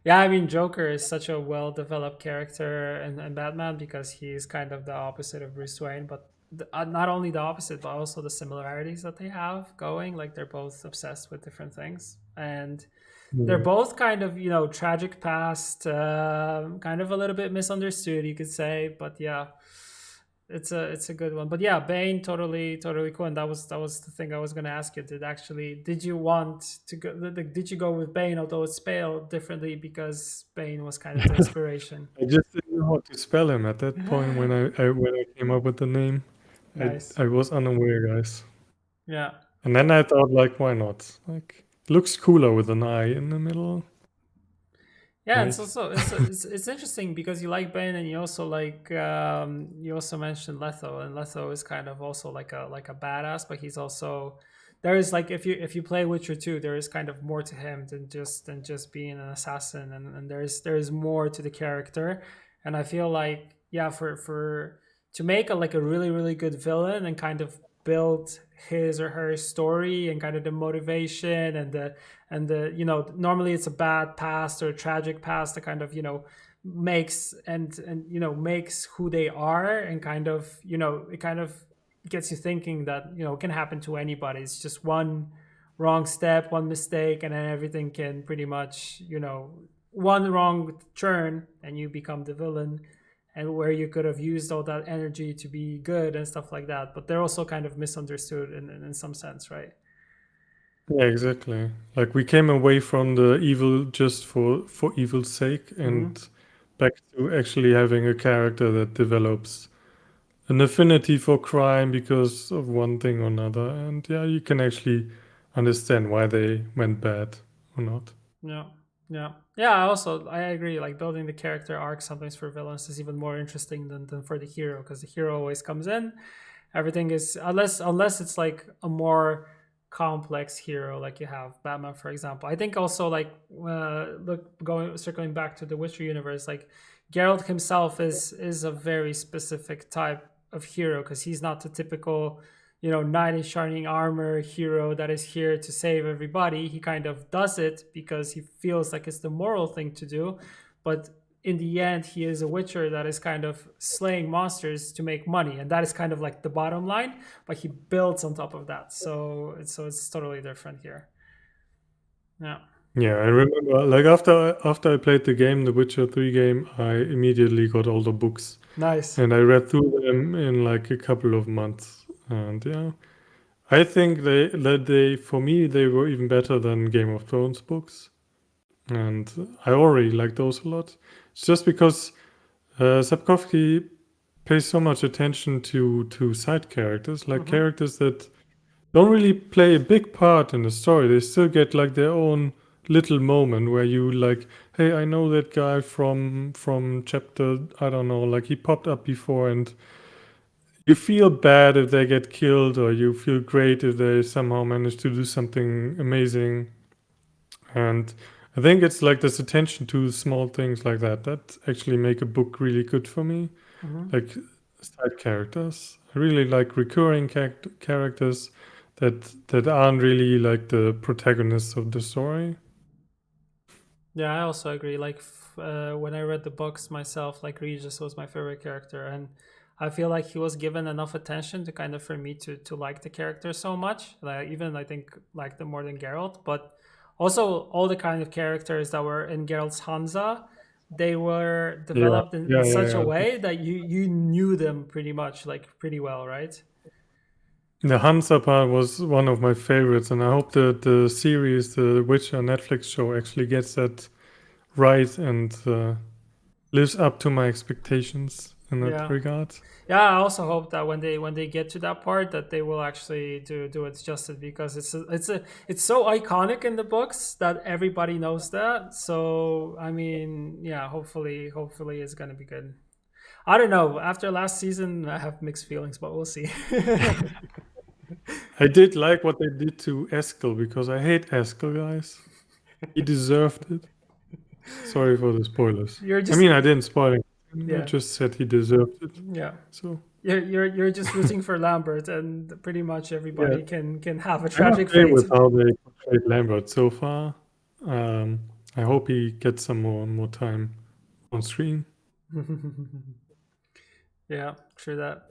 Yeah, I mean, Joker is such a well developed character in Batman because he's kind of the opposite of Bruce Wayne, but not only the opposite, but also the similarities that they have going. Like, they're both obsessed with different things. And they're Yeah. both kind of, tragic past, kind of a little bit misunderstood, you could say. But yeah, it's a good one. But yeah, Bane, totally cool. And that was the thing I was gonna ask you. Did you want to go? Did you go with Bane, although it's spelled differently because Bane was kind of the inspiration? I just didn't know how to spell him at that point when I came up with the name. I Nice. I was unaware, guys. Yeah. And then I thought, like, why not? Like, looks cooler with an I in the middle, Yeah, it's right? also it's interesting because you like Bane, and you also mentioned Letho, and Letho is kind of also like a badass, but he's also, there is, like, if you play Witcher 2, there is kind of more to him than just being an assassin, and there's more to the character. And I feel like, yeah, for to make a really really good villain and kind of build his or her story and kind of the motivation and normally it's a bad past or a tragic past that kind of makes and makes who they are, and kind of it kind of gets you thinking that it can happen to anybody. It's just one wrong step, one mistake, and then everything can pretty much one wrong turn and you become the villain, and where you could have used all that energy to be good and stuff like that. But they're also kind of misunderstood in some sense, right? Yeah, exactly. Like we came away from the evil just for evil's sake Mm-hmm. and back to actually having a character that develops an affinity for crime because of one thing or another. And yeah, you can actually understand why they went bad or not. Yeah, yeah, yeah. I agree. Like, building the character arc sometimes for villains is even more interesting than for the hero, because the hero always comes in. Everything is, unless it's like a more complex hero, like you have Batman, for example. I think also, like, look, going circling back to the Witcher universe, like Geralt himself is a very specific type of hero, because he's not the typical knight in shining armor hero that is here to save everybody. He kind of does it because he feels like it's the moral thing to do, but in the end he is a witcher that is kind of slaying monsters to make money, and that is kind of like the bottom line, but he builds on top of that. So it's totally different here. Yeah. Yeah, I remember like after I played the game, the Witcher 3 game, I immediately got all the books Nice. and I read through them in like a couple of months. And yeah, I think they for me they were even better than Game of Thrones books. And I already like those a lot. It's just because Sapkowski pays so much attention to side characters, like Hmm. characters that don't really play a big part in the story. They still get like their own little moment where you like, hey, I know that guy from chapter, I don't know, like he popped up before, and you feel bad if they get killed, or you feel great if they somehow manage to do something amazing. And I think it's like this attention to small things like that actually make a book really good for me. Hmm. Like side characters. I really like recurring characters that aren't really like the protagonists of the story. Yeah, I also agree. Like when I read the books myself, like Regis was my favorite character, and I feel like he was given enough attention to kind of for me to like the character so much. Like even I think like them more than Geralt, but also all the kind of characters that were in Geralt's Hansa, they were Yeah, developed in yeah, yeah, such a yeah. way that you knew them pretty much like pretty well, right? The Hansa part was one of my favorites, and I hope that the series, the Witcher Netflix show, actually gets that right and lives up to my expectations in that Yeah. regard. Yeah, I also hope that when they get to that part that they will actually do it justice because it's so iconic in the books that everybody knows that. So I mean, yeah, hopefully it's gonna be good. I don't know. After last season, I have mixed feelings, but we'll see. I did like what they did to Eskel because I hate Eskel, guys. He deserved it. Sorry for the spoilers. You're I just mean, I didn't spoil it. I yeah, just said he deserved it. yeah. So You're just rooting for Lambert, and pretty much yeah, everybody can have a I'm tragic okay fate. with how they portrayed Lambert so far. Um, I hope he gets some more time on screen. Yeah, true that.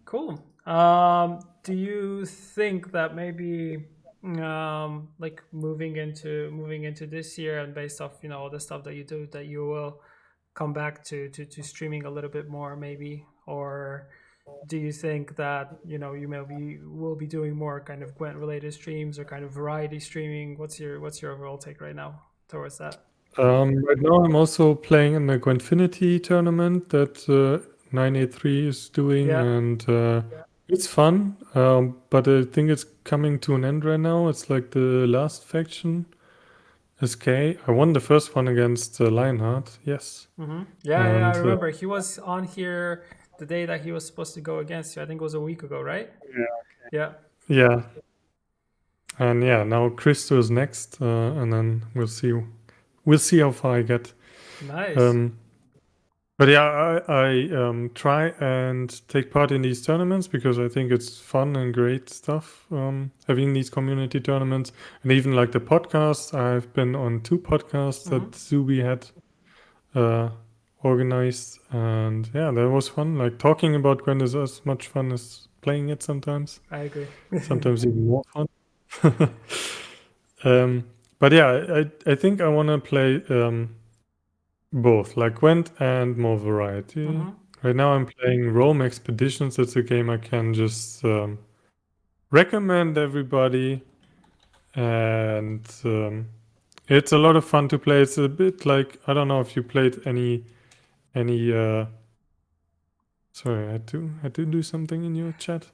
Cool. Do you think that maybe like moving into this year and based off all the stuff that you do that you will come back to streaming a little bit more maybe, or do you think that you maybe will be doing more kind of Gwent related streams or kind of variety streaming? What's your overall take right now towards that? Right now, I'm also playing in the Gwentfinity tournament that 983 is doing, Yeah. and it's fun. But I think it's coming to an end right now. It's like the last faction. SK. I won the first one against Lionheart. Yes, Yeah, I and remember he was on here the day that he was supposed to go against you. I think it was a week ago, right? Yeah. yeah, and yeah. Now Christo is next, and then we'll see. We'll see how far I get. Nice. Um, but yeah, I try and take part in these tournaments because I think it's fun and great stuff. Having these community tournaments and even like the podcasts. I've been on 2 podcasts that Hmm. Zubi had uh, organized, and yeah, that was fun. Like talking about Gwent is as much fun as playing it sometimes. I agree. Sometimes even more fun. um, but yeah, I think I want to play both, like Gwent and more variety. Hmm. Right now, I'm playing Rome Expeditions. It's a game I can just recommend everybody, and it's a lot of fun to play. It's a bit like I don't know if you played any. Sorry, I had to do something in your chat.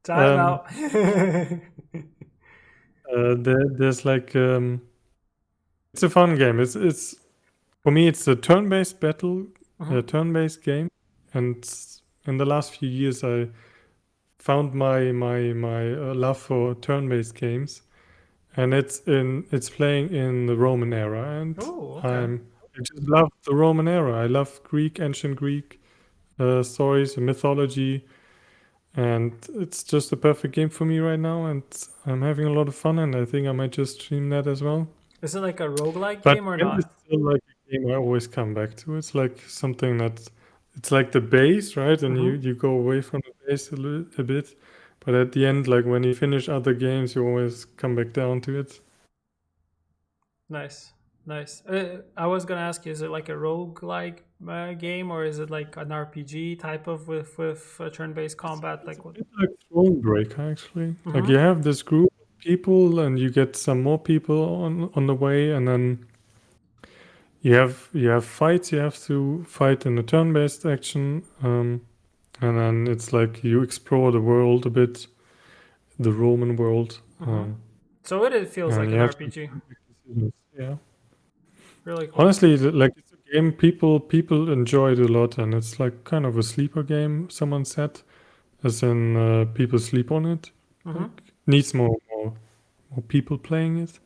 Time um, out. there's like it's a fun game. It's for me it's a turn-based battle, a Hmm. turn-based game, and in the last few years I found my love for turn-based games, and it's playing in the Roman era, and Oh, okay. I just love the Roman era. I love ancient Greek stories and mythology. And it's just a perfect game for me right now, and I'm having a lot of fun, and I think I might just stream that as well. Is it like a roguelike But game or Gwent is not? still like a game I always come back to. It's like something that it's like the base, right? And you Hmm. you go away from the base a bit, But at the end, like when you finish other games, you always come back down to it. Nice, nice. I was gonna ask you, is it like a roguelike game, or is it like an RPG type of with turn-based combat? It's Like a what? bit like Thronebreaker, actually. Like you Mm-hmm. have this group of people, and you get some more people on the way, and then you have fights. You have to fight in a turn-based action, and then it's like you explore the world a bit, the Roman world, Mm-hmm. So it feels and like you an have to RPG. make decisions. Yeah. Really cool. Honestly, like it's a game people enjoy it a lot, and it's like kind of a sleeper game. Someone said, as in people sleep on it. Mm-hmm. Like needs more people playing it.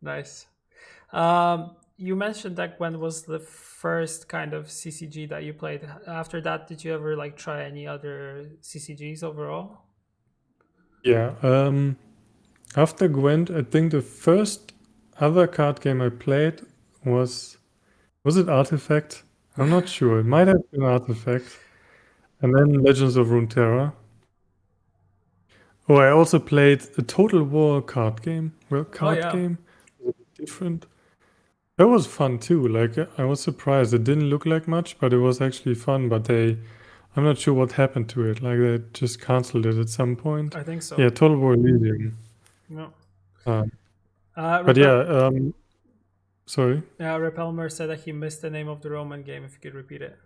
Nice. You mentioned that Gwent was the first kind of CCG that you played. After that, did you ever like try any other CCGs overall? Yeah. After Gwent, I think the first other card game I played was was it Artifact? I'm not sure. It might have been Artifact, and then Legends of Runeterra. Oh, I also played a Total War card game. Well, Oh card yeah, game, a bit different. That was fun too. Like I was surprised. It didn't look like much, but it was actually fun. But I'm not sure what happened to it. Like they just canceled it at some point. I think so. Yeah, Total War Elysium. No. Um, but Repel. yeah, sorry. Repelmer said that he missed the name of the Roman game. If you could repeat it.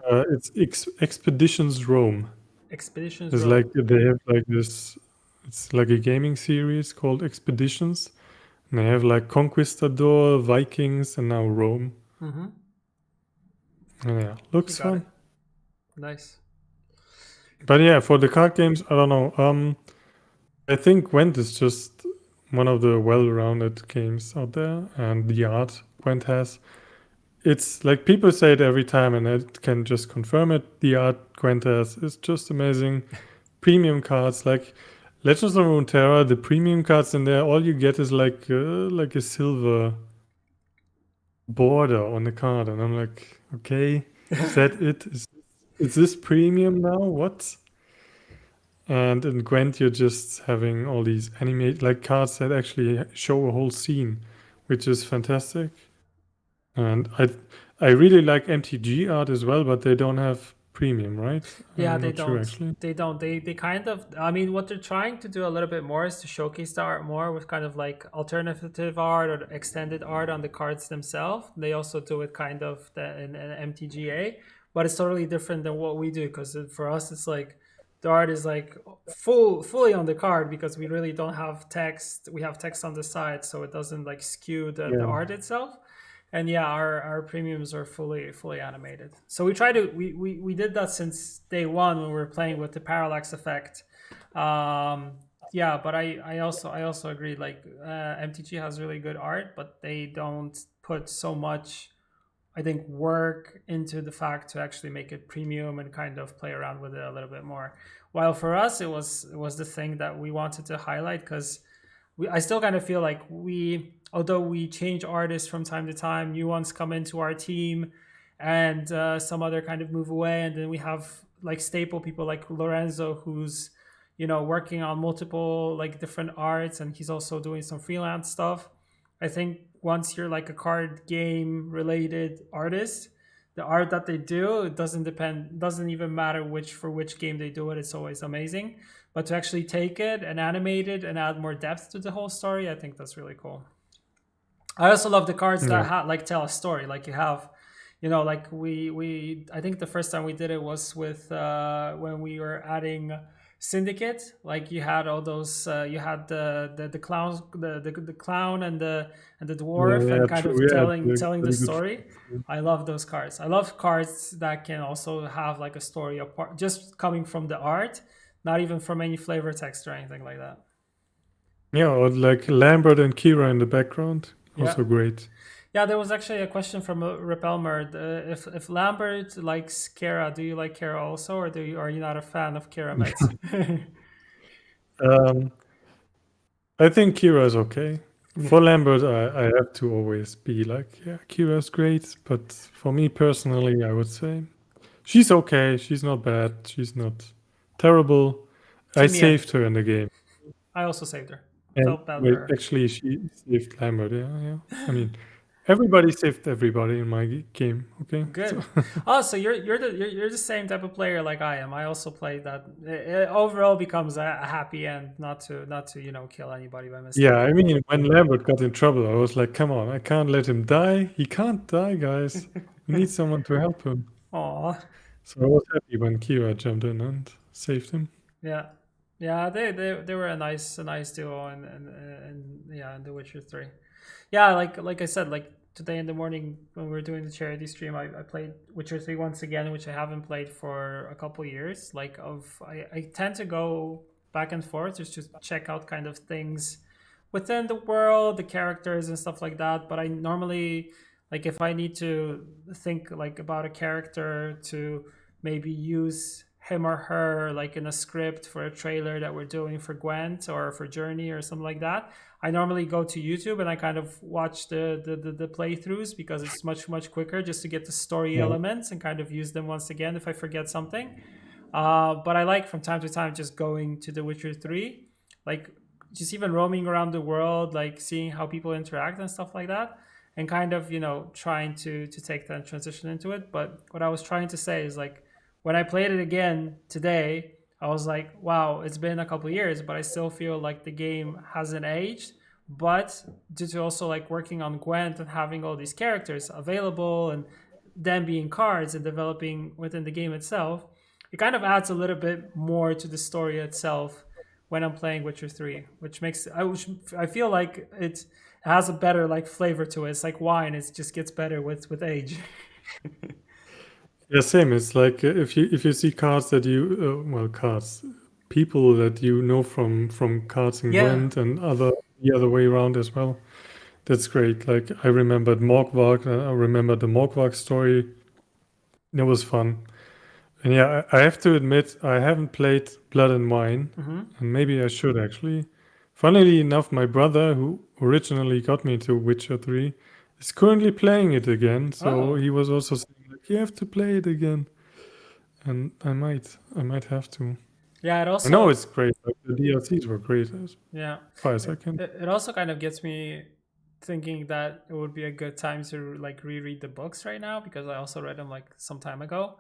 It's Expeditions Rome. Expeditions It's Rome. like they have like this. It's like a gaming series called Expeditions, and they have like Conquistador, Vikings, and now Rome. Mm-hmm. And yeah, You looks got fun. it. Nice. But yeah, for the card games, I don't know. I think Gwent is just one of the well-rounded games out there, and the art Gwent has. It's like people say it every time, and I can just confirm it. The art Gwent has is just amazing. Premium cards, like Legends of Runeterra, the premium cards in there, all you get is like a silver border on the card, and I'm like, okay, is that it? Is this premium now? What? And in Gwent, you're just having all these animate like cards that actually show a whole scene, which is fantastic. And I really like MTG art as well, but they don't have premium, right? Yeah, I'm they not sure don't. actually. They don't. They kind of. I mean, what they're trying to do a little bit more is to showcase the art more with kind of like alternative art or extended art on the cards themselves. They also do it kind of in MTGA, but it's totally different than what we do because for us it's like the art is like fully on the card because we really don't have text. We have text on the side, so it doesn't like skew the Yeah, art itself. And yeah, our premiums are fully animated. So we try to we did that since day one when we were playing with the parallax effect. um yeah, but I also agree, like MTG has really good art, but they don't put so much, I think, work into the fact to actually make it premium and kind of play around with it a little bit more. While for us it was the thing that we wanted to highlight because I still kind of feel like although we change artists from time to time, new ones come into our team, and some other kind of move away, and then we have like staple people like Lorenzo, who's working on multiple like different arts, and he's also doing some freelance stuff. I think once you're like a card game related artist, the art that they do, it doesn't even matter which game they do it. It's always amazing. But to actually take it and animate it and add more depth to the whole story, I think that's really cool. I also love the cards yeah, that like tell a story. Like you have, like we I think the first time we did it was with when we were adding Syndicate. Like you had all those, you had the clowns, the clown and the yeah, dwarf, yeah. and kind True. of Yeah, telling the very good. story. I love those cards. I love cards that can also have like a story apart, just coming from the art, not even from any flavor text or anything like that. Yeah, or like Lambert and Kira in the background, Yeah. also great. Yeah, there was actually a question from Repelmer. If Lambert likes Kara, do you like Kara also, or are you not a fan of Kara Metz? Um, I think Kira is okay. Yeah. For Lambert, I have to always be like, yeah, Kira's great. But for me personally, I would say she's okay. She's not bad. She's not terrible. I To me, and saved her in the game. I also saved her. And Felt bad for wait, her. actually, she saved Lambert. Yeah, yeah. I mean, everybody saved everybody in my game. Okay, so Good. Oh, so you're the same type of player like I am. I also play that. It overall becomes a happy end, not to kill anybody by yeah. mistake. I mean, when Lambert got in trouble, I was like, "Come on, I can't let him die. He can't die, guys. We need someone to help him." Aw. So I was happy when Kira jumped in and saved him. Yeah, yeah, they were a nice duo, and yeah, in The Witcher 3. Yeah, like I said, like today in the morning when we were doing the charity stream, I played Witcher 3 once again, which I haven't played for a couple years. I tend to go back and forth just to check out kind of things within the world, the characters and stuff like that. But I normally, like, if I need to think like about a character to maybe use him or her like in a script for a trailer that we're doing for Gwent or for Journey or something like that, I normally go to YouTube and I kind of watch the playthroughs because it's much quicker just to get the story Yeah, elements and kind of use them once again if I forget something. But I like from time to time just going to The Witcher 3, like just even roaming around the world, like seeing how people interact and stuff like that, and kind of trying to take that transition into it. But what I was trying to say is like when I played it again today, I was like, wow, it's been a couple years, but I still feel like the game hasn't aged. But due to also like working on Gwent and having all these characters available and them being cards and developing within the game itself, it kind of adds a little bit more to the story itself when I'm playing Witcher 3, which I feel like it has a better like flavor to it. It's like wine; it just gets better with age. yeah. Same. It's like if you see cards that cards, people that you know from cards in Yeah. Gwent and the other way around as well. That's great. Like I remembered Morgvark. I remember the Morgvark story. It was fun. And yeah, I have to admit, I haven't played Blood and Wine, Hmm. and maybe I should actually. Funnily enough, my brother, who originally got me to Witcher 3, is currently playing it again. So Oh, he was also saying, like, you have to play it again. And I might have to. yeah. It I know also it's great. Like the DLCs were great as Yeah, far as I it, can. it also kind of gets me thinking that it would be a good time to like reread the books right now because I also read them like some time ago,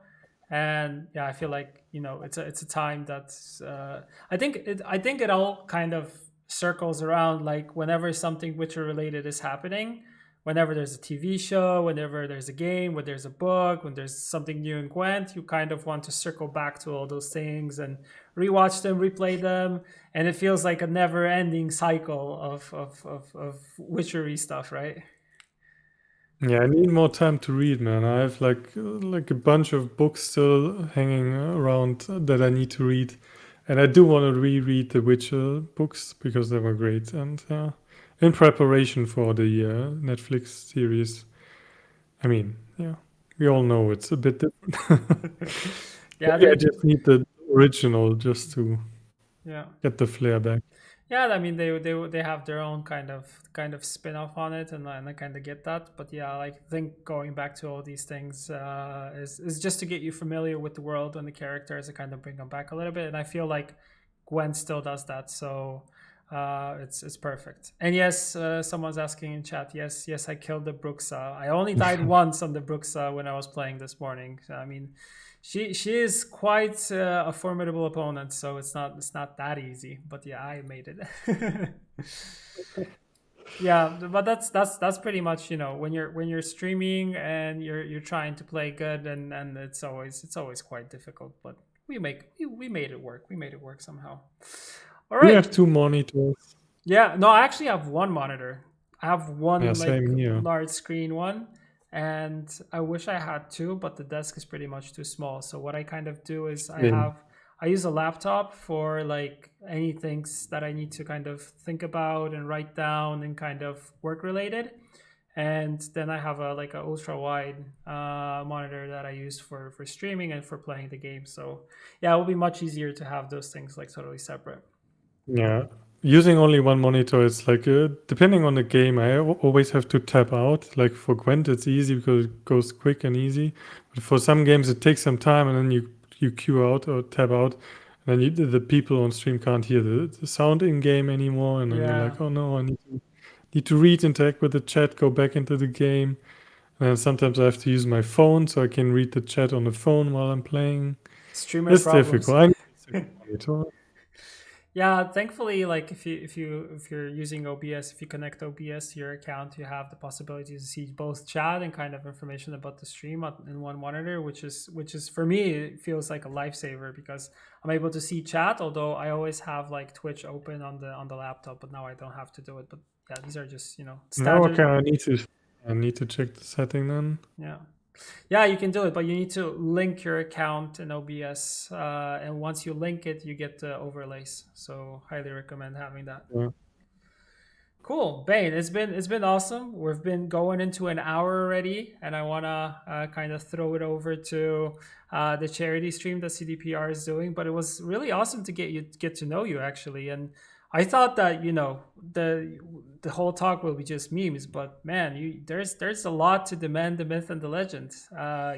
and yeah, I feel like it's a time that's I think it all kind of circles around like whenever something Witcher related is happening, whenever there's a TV show, whenever there's a game, when there's a book, when there's something new in Gwent, you kind of want to circle back to all those things and rewatch them, replay them, and it feels like a never-ending cycle of witchery stuff, right? Yeah, I need more time to read, man. I have like a bunch of books still hanging around that I need to read, and I do want to reread the Witcher books because they were great. And in preparation for the Netflix series, I mean, yeah, we all know it's a bit different. Yeah, Maybe I they just need the original just to yeah. get the flair back. Yeah, I mean they have their own kind of spin-off on it, and I kind of get that. But yeah, like I think going back to all these things is just to get you familiar with the world and the characters and kind of bring them back a little bit. And I feel like Gwen still does that, so it's perfect. And yes, someone's asking in chat. Yes, I killed the Bruxa. I only died once on the Bruxa when I was playing this morning. So, I mean, she is quite a formidable opponent, so it's not that easy. But yeah, I made it. Yeah, but that's pretty much when you're streaming and you're trying to play good, and it's always quite difficult. But we made it work. We made it work somehow. All We right. have two monitors. Yeah, no, I actually have one monitor. I have Yeah, one like same here. large screen one, and I wish I had two, but the desk is pretty much too small. So what I kind of do is Same. I use a laptop for like any things that I need to kind of think about and write down and kind of work related. And then I have a like a ultra wide monitor that I use for streaming and for playing the game. So yeah, it will be much easier to have those things like totally separate. Yeah, using only one monitor, it's like depending on the game, I always have to tap out. Like for Gwent, it's easy because it goes quick and easy. But for some games, it takes some time, and then you queue out or tap out. And then the people on stream can't hear the sound in game anymore, and then you're Yeah, like, oh no, I need to read, interact with the chat, go back into the game. And then sometimes I have to use my phone so I can read the chat on the phone while I'm playing. streamer It's problems. difficult. I need a second monitor. Yeah, thankfully, like if you're using OBS, if you connect OBS to your account, you have the possibility to see both chat and kind of information about the stream in one monitor, which is for me it feels like a lifesaver because I'm able to see chat. Although I always have like Twitch open on the laptop, but now I don't have to do it. But yeah, these are just No, okay, standard. I need to check the setting then. Yeah. Yeah, you can do it, but you need to link your account in OBS, and once you link it, you get the overlays. So, highly recommend having that. Yeah. Cool, Bain. It's been awesome. We've been going into an hour already, and I wanna kind of throw it over to the charity stream that CDPR is doing. But it was really awesome to get to know you actually, and I thought that the whole talk will be just memes, but man, there's a lot to the man, the myth, and the legend.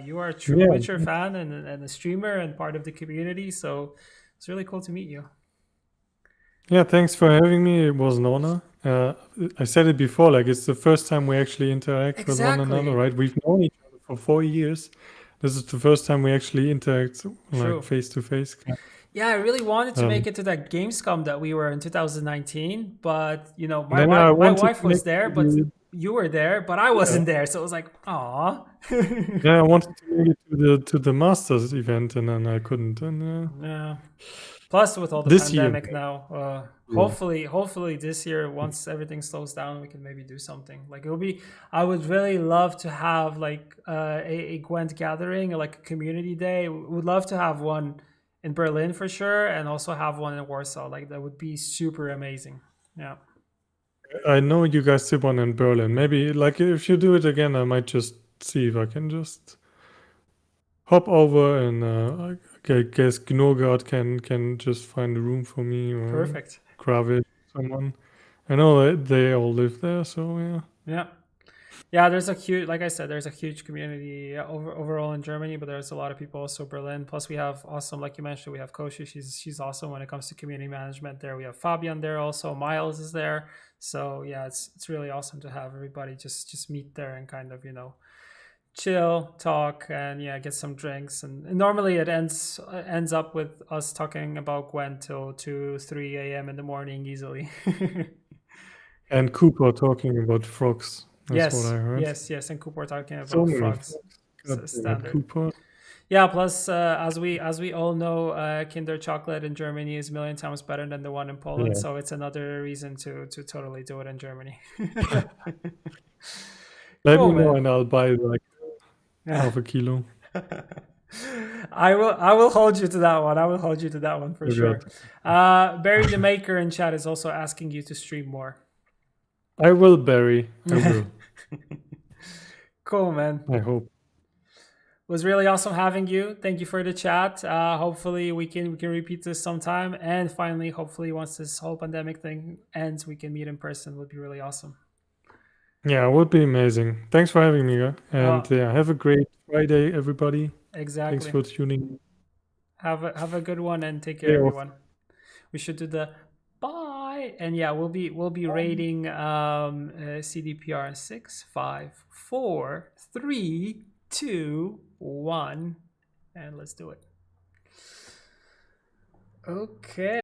You are a true Yeah. Witcher fan and a streamer and part of the community, so it's really cool to meet you. Yeah, thanks for having me. It was an honor. I said it before, like it's the first time we actually interact with one another, Exactly. right? We've known each other for 4 years. This is the first time we actually interact like True. face to face. Yeah, I really wanted to make Um, it to that Gamescom that we were in 2019, but and my then wife I my wanted wife to make was there, it but to you were there, but I yeah, wasn't there, so it was like, aw. yeah, I wanted to make it to the Masters event, and then I couldn't. And Yeah. Plus, with all the this year, pandemic now, yeah. hopefully this year, once everything slows down, we can maybe do something. Like it will be, I would really love to have like a Gwent gathering, like a community day. Would love to have one in Berlin for sure, and also have one in Warsaw. Like that would be super amazing. Yeah. I know you guys did one in Berlin. Maybe like if you do it again, I might just see if I can just hop over and I guess Gnogard can just find a room for me or Perfect. Gravid, someone. I know that they all live there, so yeah. Yeah. Yeah, there's a huge, like I said, there's a huge community overall in Germany, but there's a lot of people also Berlin. Plus, we have awesome, like you mentioned, we have Koshi. She's awesome when it comes to community management. There, we have Fabian there also. Miles is there. So yeah, it's really awesome to have everybody just meet there and kind of chill, talk, and yeah, get some drinks. And normally it ends up with us talking about Gwent till 2 3 a.m. in the morning easily. And Cooper talking about frogs. That's what Yes, I heard. yes, yes. And Cooper talking So about many frogs. frogs. God damn it, Standard. Cooper. Yeah. Plus, as we all know, Kinder chocolate in Germany is a million times better than the one in Poland. Yeah. So it's another reason to totally do it in Germany. Let Cool, me know man. and I'll buy like Yeah. half a kilo. I will hold you to that one. I will hold you to that one for Oh God. sure. Barry the Maker in chat is also asking you to stream more. I will, Barry. I will. Cool, man. I hope. Was really awesome having you. Thank you for the chat. Hopefully we can repeat this sometime. And finally, hopefully once this whole pandemic thing ends, we can meet in person. Would be really awesome. Yeah, it would be amazing. Thanks for having me. And Uh, yeah, have a great Friday, everybody. Thanks exactly. for tuning in. Have a good one and take care, Stay off. everyone. We should do the bye. And yeah, we'll be rating CDPR 6 5 4 3 2 1, and let's do it. Okay.